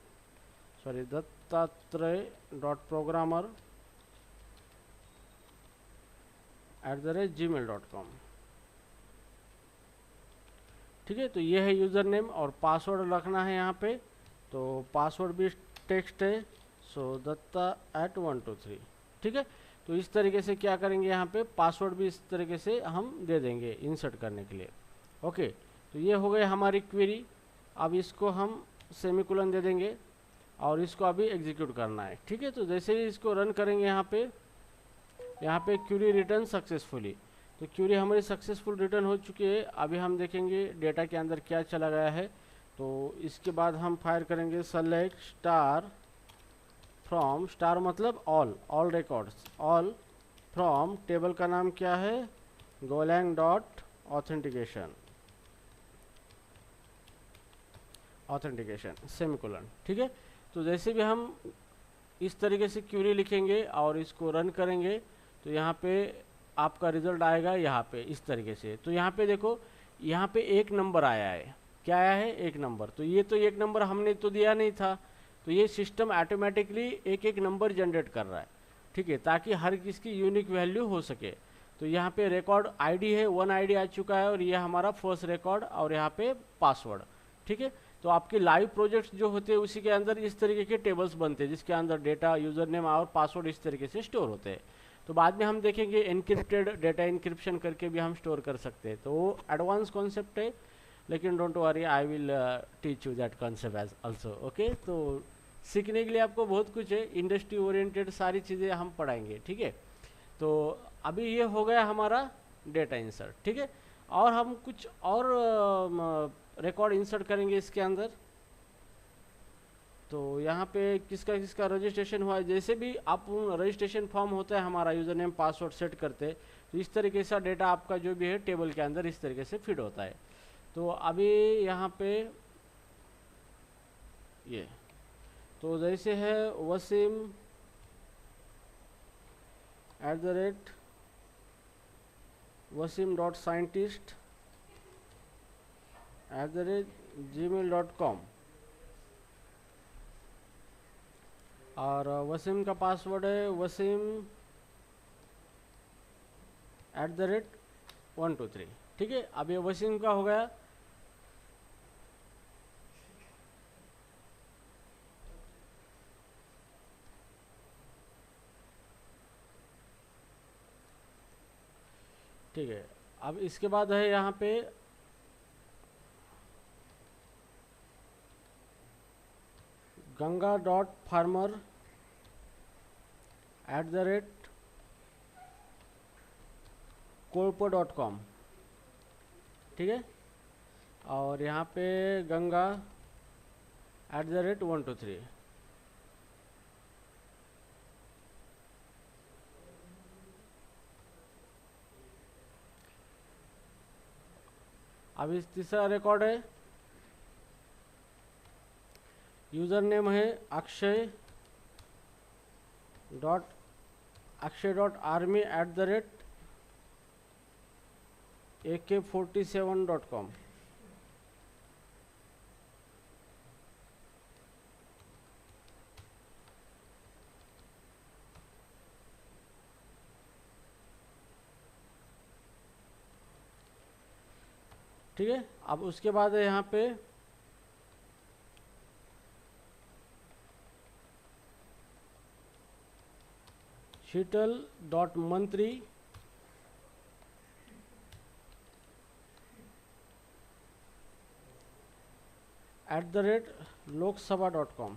sorry dattatray.programmer@gmail.com, ठीक है। तो ये है यूज़र नेम, और पासवर्ड रखना है यहाँ पे, तो पासवर्ड भी टेक्स्ट है, सो दत्ता@123, ठीक है। तो इस तरीके से क्या करेंगे, यहाँ पे पासवर्ड भी इस तरीके से हम दे देंगे इंसर्ट करने के लिए, ओके। तो ये हो गए हमारी क्वेरी। अब इसको हम सेमीकोलन दे देंगे, और इसको अभी एग्जीक्यूट करना है, ठीक है। तो जैसे ही इसको रन करेंगे, यहाँ पे क्वेरी रिटर्न सक्सेसफुली, तो क्वेरी हमारी सक्सेसफुल रिटर्न हो चुकी है। अभी हम देखेंगे डेटा के अंदर क्या चला गया है। तो इसके बाद हम फायर करेंगे सेलेक्ट स्टार फ्रॉम, स्टार मतलब all records, all from, table का नाम क्या है, गोलैंग डॉट ऑथेंटिकेशन, सेमीकोलन, ठीक है। तो जैसे भी हम इस तरीके से क्वेरी लिखेंगे और इसको रन करेंगे, तो यहाँ पे आपका रिजल्ट आएगा यहाँ पे इस तरीके से। तो यहाँ पे देखो, यहाँ पे एक नंबर आया है, क्या आया है, एक नंबर। तो ये तो एक नंबर हमने तो दिया नहीं था, तो ये सिस्टम ऑटोमेटिकली एक एक नंबर जनरेट कर रहा है, ठीक है, ताकि हर किसकी यूनिक वैल्यू हो सके। तो यहाँ पे रिकॉर्ड आईडी है, 1 आईडी आ चुका है, और ये हमारा फर्स्ट रिकॉर्ड, और यहाँ पे पासवर्ड, ठीक है। तो आपके लाइव प्रोजेक्ट्स जो होते हैं उसी के अंदर इस तरीके के टेबल्स बनते हैं, जिसके अंदर डेटा, यूज़र नेम और पासवर्ड इस तरीके से स्टोर होते हैं। तो बाद में हम देखेंगे एनक्रिप्टेड डेटा इंक्रिप्शन करके भी हम स्टोर कर सकते हैं, तो वो एडवांस कॉन्सेप्ट है, लेकिन don't worry, I will teach you that concept as also, okay. तो सीखने के लिए आपको बहुत कुछ है, इंडस्ट्री ओरिएंटेड सारी चीज़ें हम पढ़ाएंगे, ठीक है। तो अभी ये हो गया हमारा डेटा इंसर्ट, ठीक है। और हम कुछ और रिकॉर्ड इंसर्ट करेंगे इसके अंदर। तो यहाँ पे किसका किसका रजिस्ट्रेशन हुआ है, जैसे भी आप रजिस्ट्रेशन फॉर्म होता है हमारा, यूज़र नेम पासवर्ड सेट करते, तो इस तरीके से डेटा आपका जो भी है टेबल के अंदर इस तरीके से फिट होता है। तो अभी यहाँ पे ये, तो जैसे है वसीम @wasim.scientist@gmail.com, और वसीम का पासवर्ड है wasim@123, ठीक है। अब ये वसीम का हो गया। ठीक है। अब इसके बाद है यहाँ पे ganga.farmer@corpo.com, ठीक है। और यहाँ पे ganga@123, अब इस तीसरा रिकॉर्ड है, यूज़र नेम है अक्षय डॉट akshay.army@ak47.com। ठीक है, अब उसके बाद है यहाँ पे शीतल.मंत्री @loksabha.com।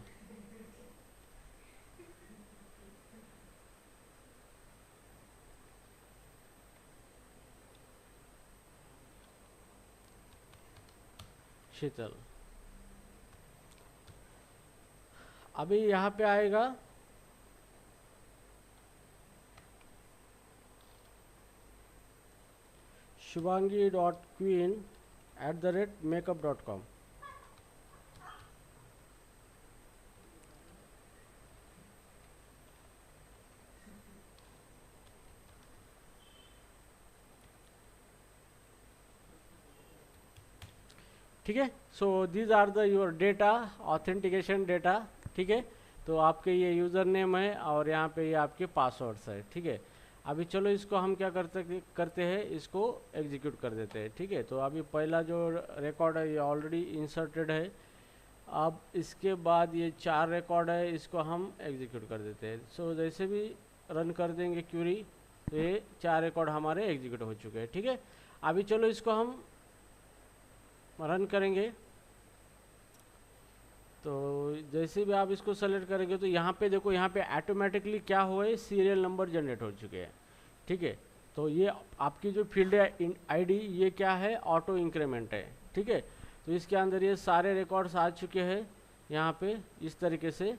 शीतल, अभी यहाँ पे आएगा शुभांगी.queen@makeup.com। ठीक है, so these are the your data, authentication data. ठीक है, तो आपके ये यूज़र नेम है और यहाँ पे ये आपके पासवर्ड्स है। ठीक है, अभी चलो इसको हम क्या करते हैं, इसको एग्जीक्यूट कर देते हैं। ठीक है, तो अभी पहला जो रिकॉर्ड है ये ऑलरेडी इंसर्टेड है। अब इसके बाद ये 4 रिकॉर्ड है, इसको हम एग्जीक्यूट कर देते हैं। सो जैसे भी रन कर देंगे क्यूरी, तो ये 4 रिकॉर्ड हमारे एग्जीक्यूट हो चुके हैं। ठीक है, अभी चलो इसको हम रन करेंगे। तो जैसे भी आप इसको सेलेक्ट करेंगे तो यहाँ पे देखो, यहाँ पे ऑटोमेटिकली क्या हुआ है, सीरियल नंबर जनरेट हो चुके हैं। ठीक है, तो ये आपकी जो फील्ड है आईडी, ये क्या है, ऑटो इंक्रीमेंट है। ठीक है, तो इसके अंदर ये सारे रिकॉर्ड्स आ चुके हैं यहाँ पे इस तरीके से।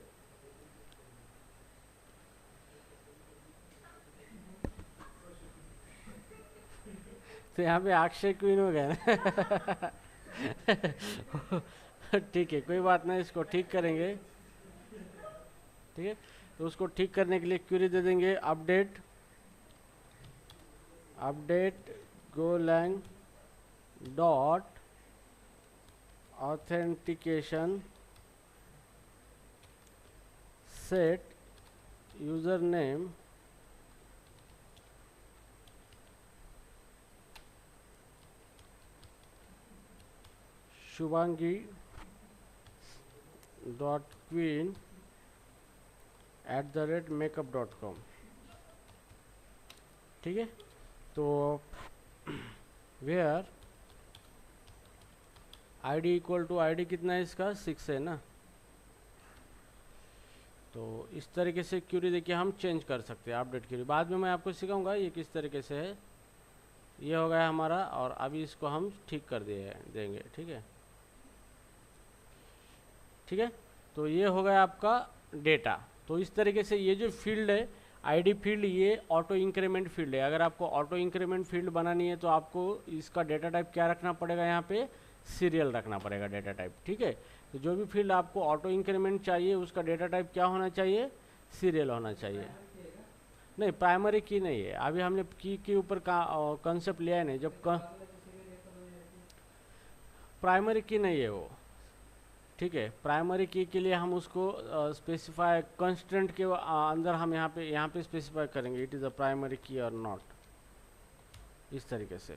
तो यहाँ पे अक्षय क्वीन हो गया ना। ठीक है, कोई बात नहीं, इसको ठीक करेंगे। ठीक है, तो उसको ठीक करने के लिए क्वेरी दे देंगे update golang dot authentication set user name शुभांगी.queen@makeup.com। ठीक है, तो where ID equal to ID कितना है इसका, 6 है ना। तो इस तरीके से क्यूरी देखिए हम चेंज कर सकते हैं, अपडेट क्यूरी। बाद में मैं आपको सिखाऊंगा ये किस तरीके से है। ये हो गया हमारा, और अभी इसको हम ठीक कर देंगे। ठीक है, ठीक है, तो ये हो गया आपका डेटा। तो इस तरीके से ये जो फील्ड है आईडी फील्ड, ये ऑटो इंक्रीमेंट फील्ड है। अगर आपको ऑटो इंक्रीमेंट फील्ड बनानी है तो आपको इसका डेटा टाइप क्या रखना पड़ेगा, यहाँ पे सीरियल रखना पड़ेगा डेटा टाइप। ठीक है, तो जो भी फील्ड आपको ऑटो इंक्रीमेंट चाहिए उसका डेटा टाइप क्या होना चाहिए, सीरियल होना चाहिए। नहीं, प्राइमरी की नहीं है, अभी हमने की के ऊपर कंसेप्ट लिया है। नहीं, जब प्राइमरी की नहीं है वो। ठीक है, प्राइमरी की के लिए हम उसको स्पेसिफाई कंस्टेंट के अंदर हम यहाँ पे स्पेसिफाई करेंगे इट इज़ अ प्राइमरी की और नॉट, इस तरीके से।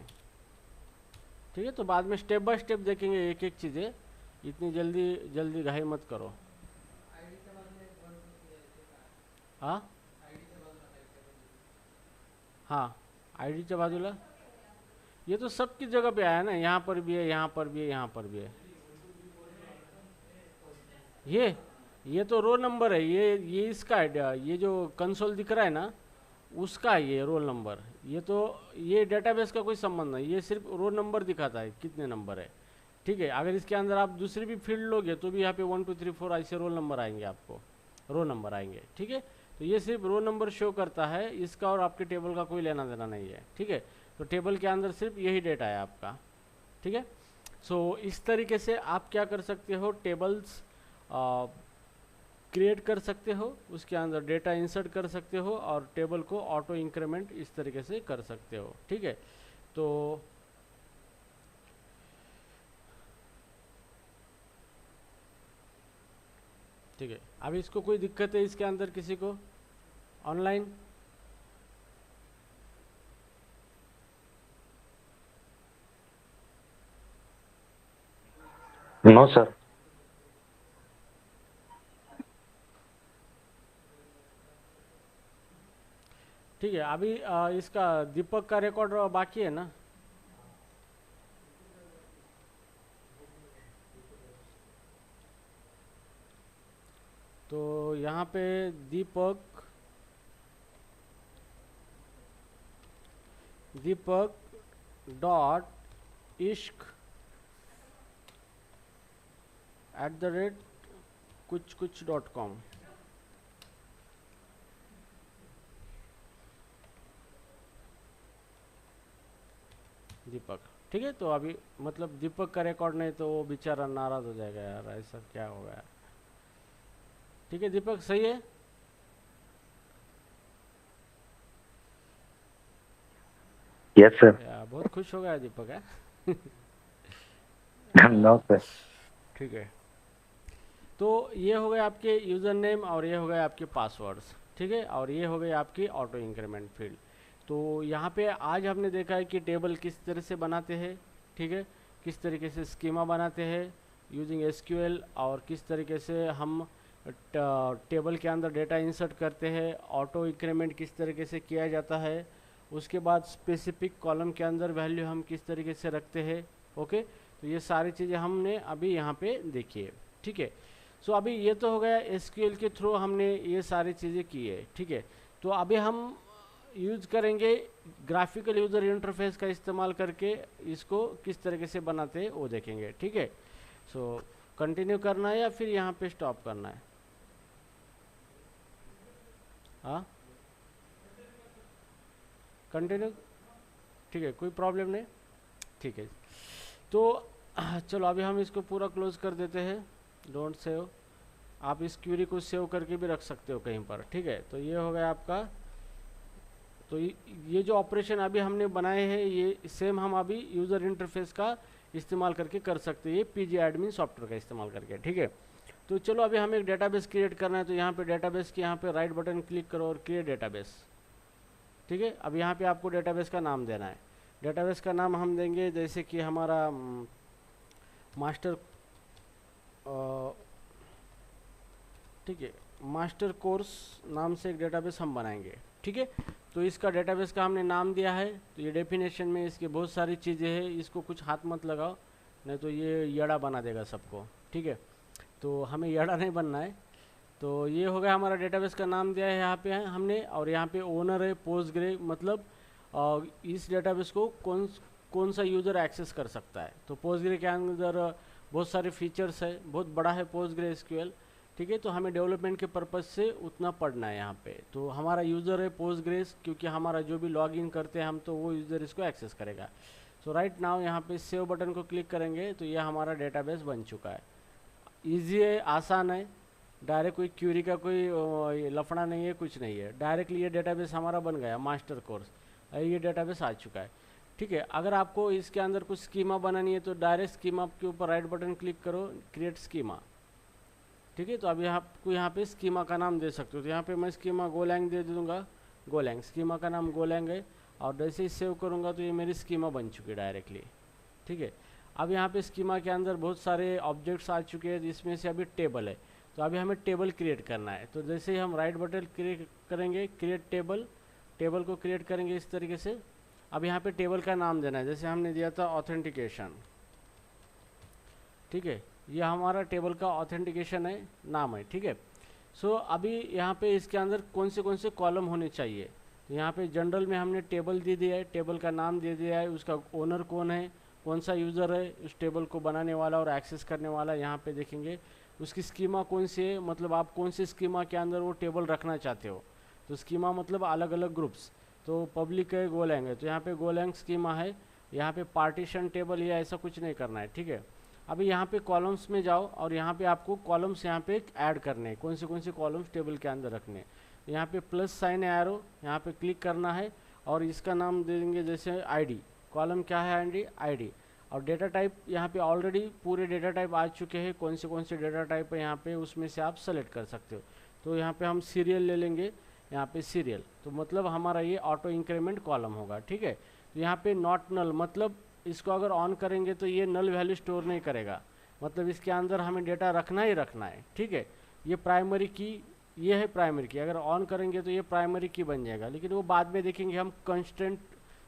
ठीक है, तो बाद में स्टेप बाय स्टेप देखेंगे एक एक चीज़ें, इतनी जल्दी घाई मत करो। हाँ हाँ, आईडीच्या बाजूला ये तो सबकी जगह पे आया ना, यहाँ पर भी है, यहाँ पर भी है, यहाँ पर भी है। ये तो रो नंबर है, ये इसका है, ये जो कंसोल दिख रहा है ना उसका है ये रोल नंबर। ये डेटाबेस का कोई संबंध नहीं, ये सिर्फ रोल नंबर दिखाता है कितने नंबर है। ठीक है, अगर इसके अंदर आप दूसरी भी फील्ड लोगे तो भी यहाँ पे 1 2 3 4 ऐसे रोल नंबर आएंगे, आपको रोल नंबर आएंगे। ठीक है, तो ये सिर्फ रोल नंबर शो करता है, इसका और आपके टेबल का कोई लेना देना नहीं है। ठीक है, तो टेबल के अंदर सिर्फ यही डेटा है आपका। ठीक है, सो इस तरीके से आप क्या कर सकते हो, टेबल्स क्रिएट कर सकते हो, उसके अंदर डेटा इंसर्ट कर सकते हो और टेबल को ऑटो इंक्रीमेंट इस तरीके से कर सकते हो। ठीक है, तो ठीक है, अभी इसको कोई दिक्कत है इसके अंदर किसी को ऑनलाइन? No sir. ठीक है, अभी इसका दीपक का रिकॉर्ड बाकी है ना? तो यहाँ पे दीपक .इश्क @kuch.com। दीपक, ठीक है, तो अभी मतलब दीपक का रिकॉर्ड नहीं तो वो बेचारा नाराज हो जाएगा यार, ऐसा क्या हो गया। ठीक है दीपक, सही है? Yes sir. यार बहुत खुश हो गया दीपक है। No sir. ठीक है, तो ये हो गए आपके यूज़र नेम और ये हो गए आपके पासवर्ड्स। ठीक है, और ये हो गए आपकी ऑटो इंक्रीमेंट फील्ड। तो यहाँ पे आज हमने देखा है कि टेबल किस तरह से बनाते हैं। ठीक है, किस तरीके से स्कीमा बनाते हैं यूजिंग एसक्यूएल, और किस तरीके से हम टेबल के अंदर डेटा इंसर्ट करते हैं, ऑटो इंक्रीमेंट किस तरीके से किया जाता है, उसके बाद स्पेसिफिक कॉलम के अंदर वैल्यू हम किस तरीके से रखते हैं। ओके, तो ये सारी चीज़ें हमने अभी यहाँ पे देखी है। ठीक है, सो अभी ये तो हो गया एसक्यूएल के थ्रू हमने ये सारी चीज़ें की है। ठीक है, तो अभी हम यूज़ करेंगे ग्राफिकल यूज़र इंटरफेस का इस्तेमाल करके इसको किस तरीके से बनाते हैं वो देखेंगे। ठीक है, सो कंटिन्यू करना है या फिर यहाँ पे स्टॉप करना है? हाँ, कंटिन्यू, ठीक है, कोई प्रॉब्लम नहीं। ठीक है, तो चलो अभी हम इसको पूरा क्लोज कर देते हैं। डोंट सेव, आप इस क्यूरी को सेव करके भी रख सकते हो कहीं पर। ठीक है, तो ये हो गया आपका। तो ये जो ऑपरेशन अभी हमने बनाए हैं ये सेम हम अभी यूज़र इंटरफेस का इस्तेमाल करके कर सकते हैं, ये पीजी एडमिन सॉफ्टवेयर का इस्तेमाल करके। ठीक है, तो चलो अभी हमें एक डेटाबेस क्रिएट करना है। तो यहाँ पे डेटाबेस के यहाँ पे राइट बटन क्लिक करो और क्रिएट डेटाबेस। ठीक है, अब यहाँ पे आपको डेटाबेस का नाम देना है। डेटाबेस का नाम हम देंगे जैसे कि हमारा मास्टर, ठीक है, मास्टर कोर्स नाम से एक डेटाबेस हम बनाएंगे। ठीक है, तो इसका डेटाबेस का हमने नाम दिया है। तो ये डेफिनेशन में इसकी बहुत सारी चीज़ें हैं, इसको कुछ हाथ मत लगाओ नहीं तो ये यड़ा बना देगा सबको। ठीक है, तो हमें यड़ा नहीं बनना है। तो ये हो गया हमारा डेटाबेस का नाम दिया है यहाँ पे हमने, और यहाँ पे ओनर है पोस्टग्रे, मतलब इस डेटाबेस को कौन कौन सा यूज़र एक्सेस कर सकता है। तो पोस्टग्रे के अंदर बहुत सारे फीचर्स है, बहुत बड़ा है पोस्टग्रे एसक्यूएल। ठीक है, तो हमें डेवलपमेंट के पर्पज़ से उतना पढ़ना है यहाँ पे। तो हमारा यूज़र है पोस्टग्रेस, क्योंकि हमारा जो भी लॉगिन करते हैं हम तो वो यूज़र इसको एक्सेस करेगा। सो राइट नाउ यहाँ पे सेव बटन को क्लिक करेंगे तो ये हमारा डेटाबेस बन चुका है। ईजी है, आसान है, डायरेक्ट कोई क्यूरी का कोई ये लफड़ा नहीं है, कुछ नहीं है, डायरेक्टली ये डेटाबेस हमारा बन गया मास्टर कोर्स। ये डेटाबेस आ चुका है। ठीक है, अगर आपको इसके अंदर कुछ स्कीमा बनानी है तो डायरेक्ट स्कीमा के ऊपर राइट बटन क्लिक करो, क्रिएट स्कीमा। ठीक है, तो अब आपको यहाँ पे स्कीमा का नाम दे सकते हो। तो यहाँ पे मैं स्कीमा गोलैंग दे दूँगा, गोलैंग, स्कीमा का नाम गोलैंग है। और जैसे ही सेव करूँगा तो ये मेरी स्कीमा बन चुकी है डायरेक्टली। ठीक है, अब यहाँ पे स्कीमा के अंदर बहुत सारे ऑब्जेक्ट्स आ चुके हैं, जिसमें से अभी टेबल है। तो अभी हमें टेबल क्रिएट करना है। तो जैसे ही हम राइट बटन क्लिक करेंगे, क्रिएट टेबल, टेबल को क्रिएट करेंगे इस तरीके से। अब यहाँ पे टेबल का नाम देना है, जैसे हमने दिया था ऑथेंटिकेशन। ठीक है, ये हमारा टेबल का ऑथेंटिकेशन है, नाम है। ठीक है, सो अभी यहाँ पे इसके अंदर कौन से कॉलम होने चाहिए। तो यहाँ पे जनरल में हमने टेबल दे दिया है, टेबल का नाम दे दिया है, उसका ओनर कौन है, कौन सा यूज़र है उस टेबल को बनाने वाला और एक्सेस करने वाला। यहाँ पे देखेंगे उसकी स्कीमा कौन सी है, मतलब आप कौन सी स्कीमा के अंदर वो टेबल रखना चाहते हो। तो स्कीमा मतलब अलग अलग ग्रुप्स। तो पब्लिक है, गोलैंग है, तो यहाँ पे गोलैंग स्कीमा है। यहाँ पे पार्टीशन टेबल या ऐसा कुछ नहीं करना है। ठीक है, अभी यहाँ पे कॉलम्स में जाओ और यहाँ पे आपको कॉलम्स यहाँ पे ऐड करने हैं, कौन से कॉलम्स टेबल के अंदर रखने हैं। यहाँ पे प्लस साइन एरो, यहाँ पे क्लिक करना है और इसका नाम दे देंगे जैसे आईडी। कॉलम क्या है? आईडी। और डेटा टाइप यहाँ पे ऑलरेडी पूरे डेटा टाइप आ चुके हैं, कौन से डेटा टाइप है यहाँ पे, उसमें से आप सेलेक्ट कर सकते हो। तो यहाँ पे हम सीरियल ले लेंगे, यहाँ पे सीरियल, तो मतलब हमारा ये ऑटो इंक्रीमेंट कॉलम होगा, ठीक है। तो यहाँ पे नॉट नल, मतलब इसको अगर ऑन करेंगे तो ये नल वैल्यू स्टोर नहीं करेगा, मतलब इसके अंदर हमें डेटा रखना ही रखना है, ठीक है। ये प्राइमरी की, ये है प्राइमरी की, अगर ऑन करेंगे तो ये प्राइमरी की बन जाएगा, लेकिन वो बाद में देखेंगे हम, कंस्टेंट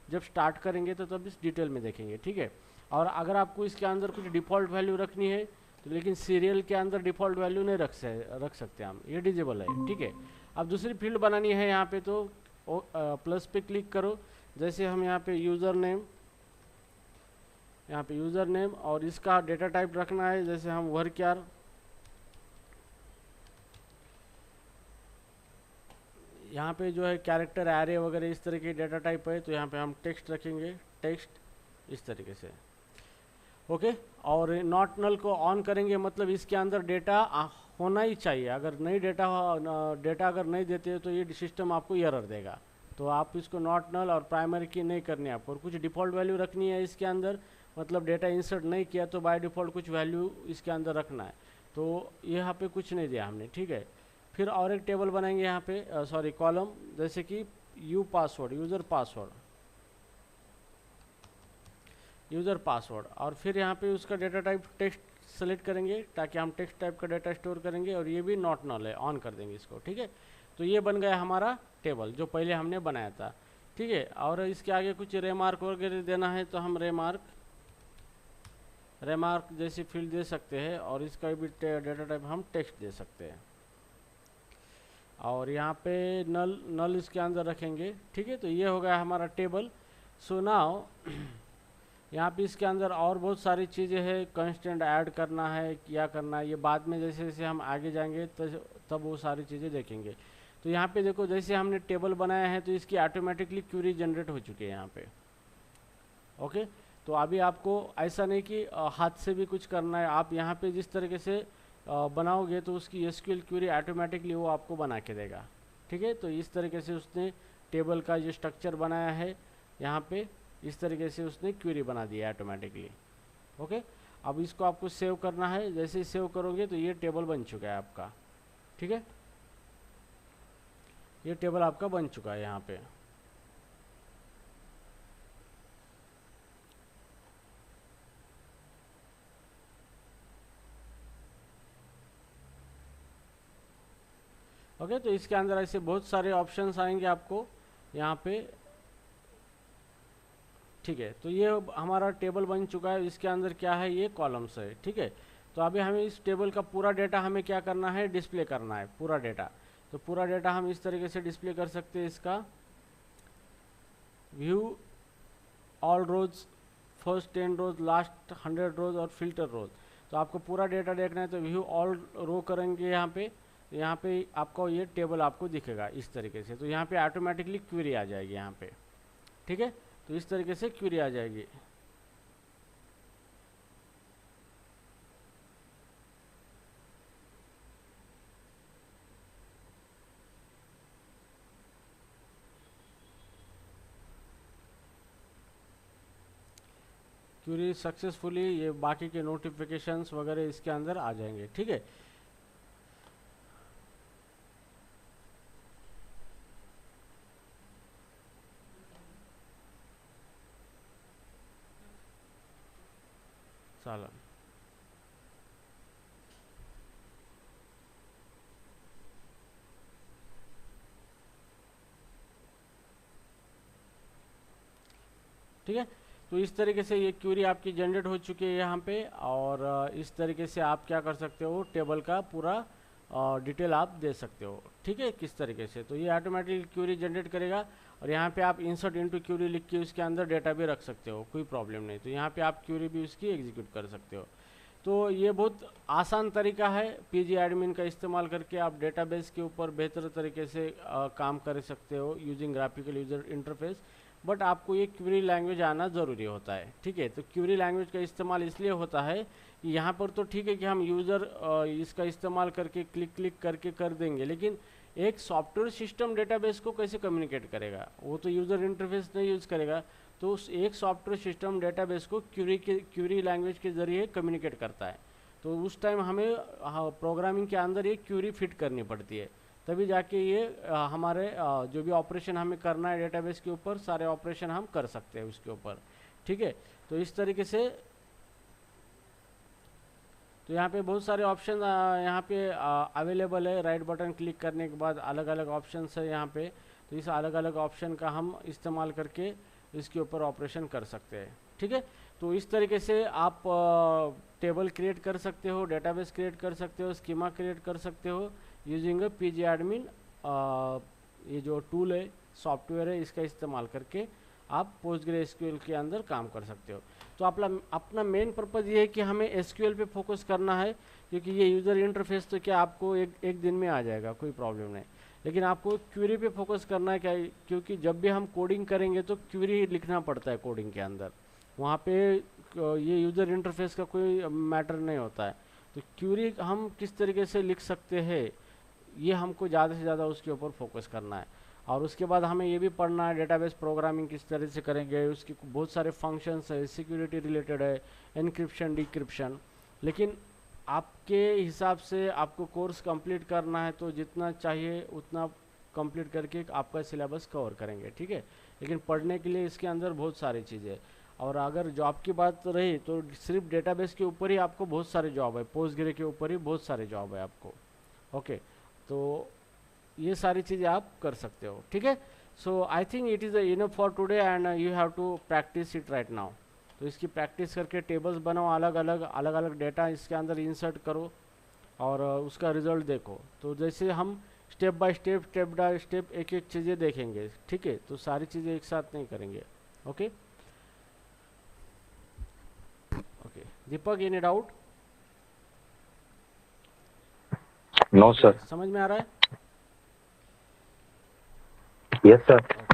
जब स्टार्ट करेंगे तो तब इस डिटेल में देखेंगे, ठीक है। और अगर आपको इसके अंदर कुछ डिफ़ॉल्ट वैल्यू रखनी है तो लेकिन सीरियल के अंदर डिफ़ॉल्ट वैल्यू नहीं रख सकते हम, ये डिजेबल है, ठीक है। अब दूसरी फील्ड बनानी है यहाँ पे, तो प्लस पे क्लिक करो, जैसे हम यहाँ पे यूज़र नेम, और इसका डेटा टाइप रखना है, जैसे हम वर्क्यार, यहाँ पे जो है कैरेक्टर एरे वगैरह इस तरह की डेटा टाइप है, तो यहाँ पे हम टेक्स्ट रखेंगे, टेक्स्ट इस तरीके से, ओके। और नॉट नल को ऑन करेंगे, मतलब इसके अंदर डेटा होना ही चाहिए, अगर नहीं डेटा अगर नहीं देते तो ये सिस्टम आपको एरर देगा। तो आप इसको नॉट नल और प्राइमरी की नहीं करनी है आपको, और कुछ डिफ़ॉल्ट वैल्यू रखनी है इसके अंदर, मतलब डेटा इंसर्ट नहीं किया तो बाय डिफ़ॉल्ट कुछ वैल्यू इसके अंदर रखना है, तो यहाँ पे कुछ नहीं दिया हमने, ठीक है। फिर और एक टेबल बनाएंगे यहाँ पे, सॉरी कॉलम, जैसे कि यूज़र पासवर्ड, और फिर यहाँ पे उसका डेटा टाइप टेक्स्ट सेलेक्ट करेंगे, ताकि हम टेक्स्ट टाइप का डेटा स्टोर करेंगे, और ये भी नॉट नल है, ऑन कर देंगे इसको, ठीक है। तो ये बन गया हमारा टेबल जो पहले हमने बनाया था, ठीक है। और इसके आगे कुछ रेमार्क वगैरह देना है तो हम रेमार्क जैसी फील्ड दे सकते हैं, और इसका भी डेटा टाइप हम टेक्स्ट दे सकते हैं, और यहाँ पे नल इसके अंदर रखेंगे, ठीक है। तो ये हो गया हमारा टेबल। सो नाउ यहाँ पे इसके अंदर और बहुत सारी चीज़ें हैं, कंस्टेंट ऐड करना है, क्या करना है, ये बाद में जैसे जैसे हम आगे जाएंगे तब वो सारी चीज़ें देखेंगे। तो यहाँ पे देखो, जैसे हमने टेबल बनाया है तो इसकी ऑटोमेटिकली क्वेरी जनरेट हो चुकी है यहाँ पे, ओके। तो अभी आपको ऐसा नहीं कि हाथ से भी कुछ करना है, आप यहाँ पे जिस तरीके से बनाओगे तो उसकी एसक्यूएल क्वेरी ऑटोमेटिकली वो आपको बना के देगा, ठीक है। तो इस तरीके से उसने टेबल का जो स्ट्रक्चर बनाया है यहाँ पे, इस तरीके से उसने क्वेरी बना दिया ऑटोमेटिकली, ओके। अब इसको आपको सेव करना है, जैसे ही सेव करोगे तो ये टेबल बन चुका है आपका, ठीक है। ये टेबल आपका बन चुका है यहाँ पे, ओके। तो इसके अंदर ऐसे बहुत सारे ऑप्शंस आएंगे आपको यहाँ पे, ठीक है। तो ये हमारा टेबल बन चुका है, इसके अंदर क्या है, ये कॉलम्स है, ठीक है। तो अभी हमें इस टेबल का पूरा डेटा हमें क्या करना है, डिस्प्ले करना है पूरा डेटा। तो पूरा डेटा हम इस तरीके से डिस्प्ले कर सकते हैं, इसका व्यू ऑल रोज, फर्स्ट 10 रोज, लास्ट 100 रोज और फिल्टर रोज। तो आपको पूरा डेटा देखना है तो व्यू ऑल रो करेंगे यहाँ पे आपको ये टेबल आपको दिखेगा इस तरीके से। तो यहाँ पे ऑटोमेटिकली क्वेरी आ जाएगी यहाँ पे, ठीक है। तो इस तरीके से क्वेरी आ जाएगी। क्वेरी सक्सेसफुली, ये बाकी के नोटिफिकेशंस वगैरह इसके अंदर आ जाएंगे, ठीक है। चलो, ठीक है। तो इस तरीके से ये क्वेरी आपकी जनरेट हो चुकी है यहाँ पे, और इस तरीके से आप क्या कर सकते हो, टेबल का पूरा डिटेल आप दे सकते हो, ठीक है, किस तरीके से। तो ये ऑटोमेटिक क्वेरी जनरेट करेगा, और यहाँ पे आप इंसर्ट इनटू क्वेरी लिख के उसके अंदर डेटा भी रख सकते हो, कोई प्रॉब्लम नहीं। तो यहाँ पे आप क्वेरी भी उसकी एग्जीक्यूट कर सकते हो। तो ये बहुत आसान तरीका है, पीजी एडमिन का इस्तेमाल करके आप डेटाबेस के ऊपर बेहतर तरीके से काम कर सकते हो using graphical user interface. But आपको ये क्वेरी लैंग्वेज आना ज़रूरी होता है, ठीक है। तो क्वेरी लैंग्वेज का इस्तेमाल इसलिए होता है कि यहाँ पर तो ठीक है कि हम यूज़र इसका इस्तेमाल करके क्लिक करके कर देंगे, लेकिन एक सॉफ्टवेयर सिस्टम डेटाबेस को कैसे कम्युनिकेट करेगा, वो तो यूज़र इंटरफेस नहीं यूज़ करेगा। तो उस एक सॉफ्टवेयर सिस्टम डेटाबेस को क्वेरी लैंग्वेज के ज़रिए कम्युनिकेट करता है। तो उस टाइम हमें प्रोग्रामिंग के अंदर ये क्वेरी फिट करनी पड़ती है, तभी जाके ये हमारे जो भी ऑपरेशन हमें करना है डेटाबेस के ऊपर, सारे ऑपरेशन हम कर सकते हैं उसके ऊपर, ठीक है। तो इस तरीके से तो यहाँ पे बहुत सारे ऑप्शन यहाँ पे अवेलेबल है। राइट बटन क्लिक करने के बाद अलग अलग ऑप्शन है यहाँ पे, तो इस अलग अलग ऑप्शन का हम इस्तेमाल करके इसके ऊपर ऑपरेशन कर सकते हैं, ठीक है। तो इस तरीके से आप टेबल क्रिएट कर सकते हो, डेटाबेस क्रिएट कर सकते हो, स्कीमा क्रिएट कर सकते हो यूजिंग pgAdmin। ये जो टूल है, सॉफ्टवेयर है, इसका इस्तेमाल करके आप PostgreSQL के अंदर काम कर सकते हो। तो अपना मेन पर्पज़ ये है कि हमें SQL पे फोकस करना है, क्योंकि ये यूज़र इंटरफेस तो क्या आपको एक दिन में आ जाएगा, कोई प्रॉब्लम नहीं। लेकिन आपको क्वेरी पे फोकस करना है, क्या, क्योंकि जब भी हम कोडिंग करेंगे तो क्वेरी लिखना पड़ता है कोडिंग के अंदर, वहाँ पे ये यूज़र इंटरफेस का कोई मैटर नहीं होता है। तो क्वेरी हम किस तरीके से लिख सकते हैं, ये हमको ज़्यादा से ज़्यादा उसके ऊपर फोकस करना है। और उसके बाद हमें ये भी पढ़ना है डेटाबेस प्रोग्रामिंग किस तरह से करेंगे, उसके बहुत सारे फंक्शंस है, सिक्योरिटी रिलेटेड है, एनक्रिप्शन डिक्रिप्शन। लेकिन आपके हिसाब से आपको कोर्स कंप्लीट करना है, तो जितना चाहिए उतना कंप्लीट करके आपका सिलेबस कवर करेंगे, ठीक है। लेकिन पढ़ने के लिए इसके अंदर बहुत सारी चीज़ें। और अगर जॉब की बात रही तो सिर्फ डेटाबेस के ऊपर ही आपको बहुत सारे जॉब है, पोस्टग्रे के ऊपर ही बहुत सारे जॉब है आपको, ओके। तो ये सारी चीज़ें आप कर सकते हो, ठीक है। So I think it is enough for today and you have to practise it right now. तो इसकी प्रैक्टिस करके टेबल्स बनाओ, अलग अलग डेटा इसके अंदर इंसर्ट करो और उसका रिजल्ट देखो। तो जैसे हम स्टेप बाय स्टेप एक एक चीज़ें देखेंगे, ठीक है। तो सारी चीज़ें एक साथ नहीं करेंगे, okay okay. Deepak, any doubt? No sir. समझ में आ रहा है? Yes sir.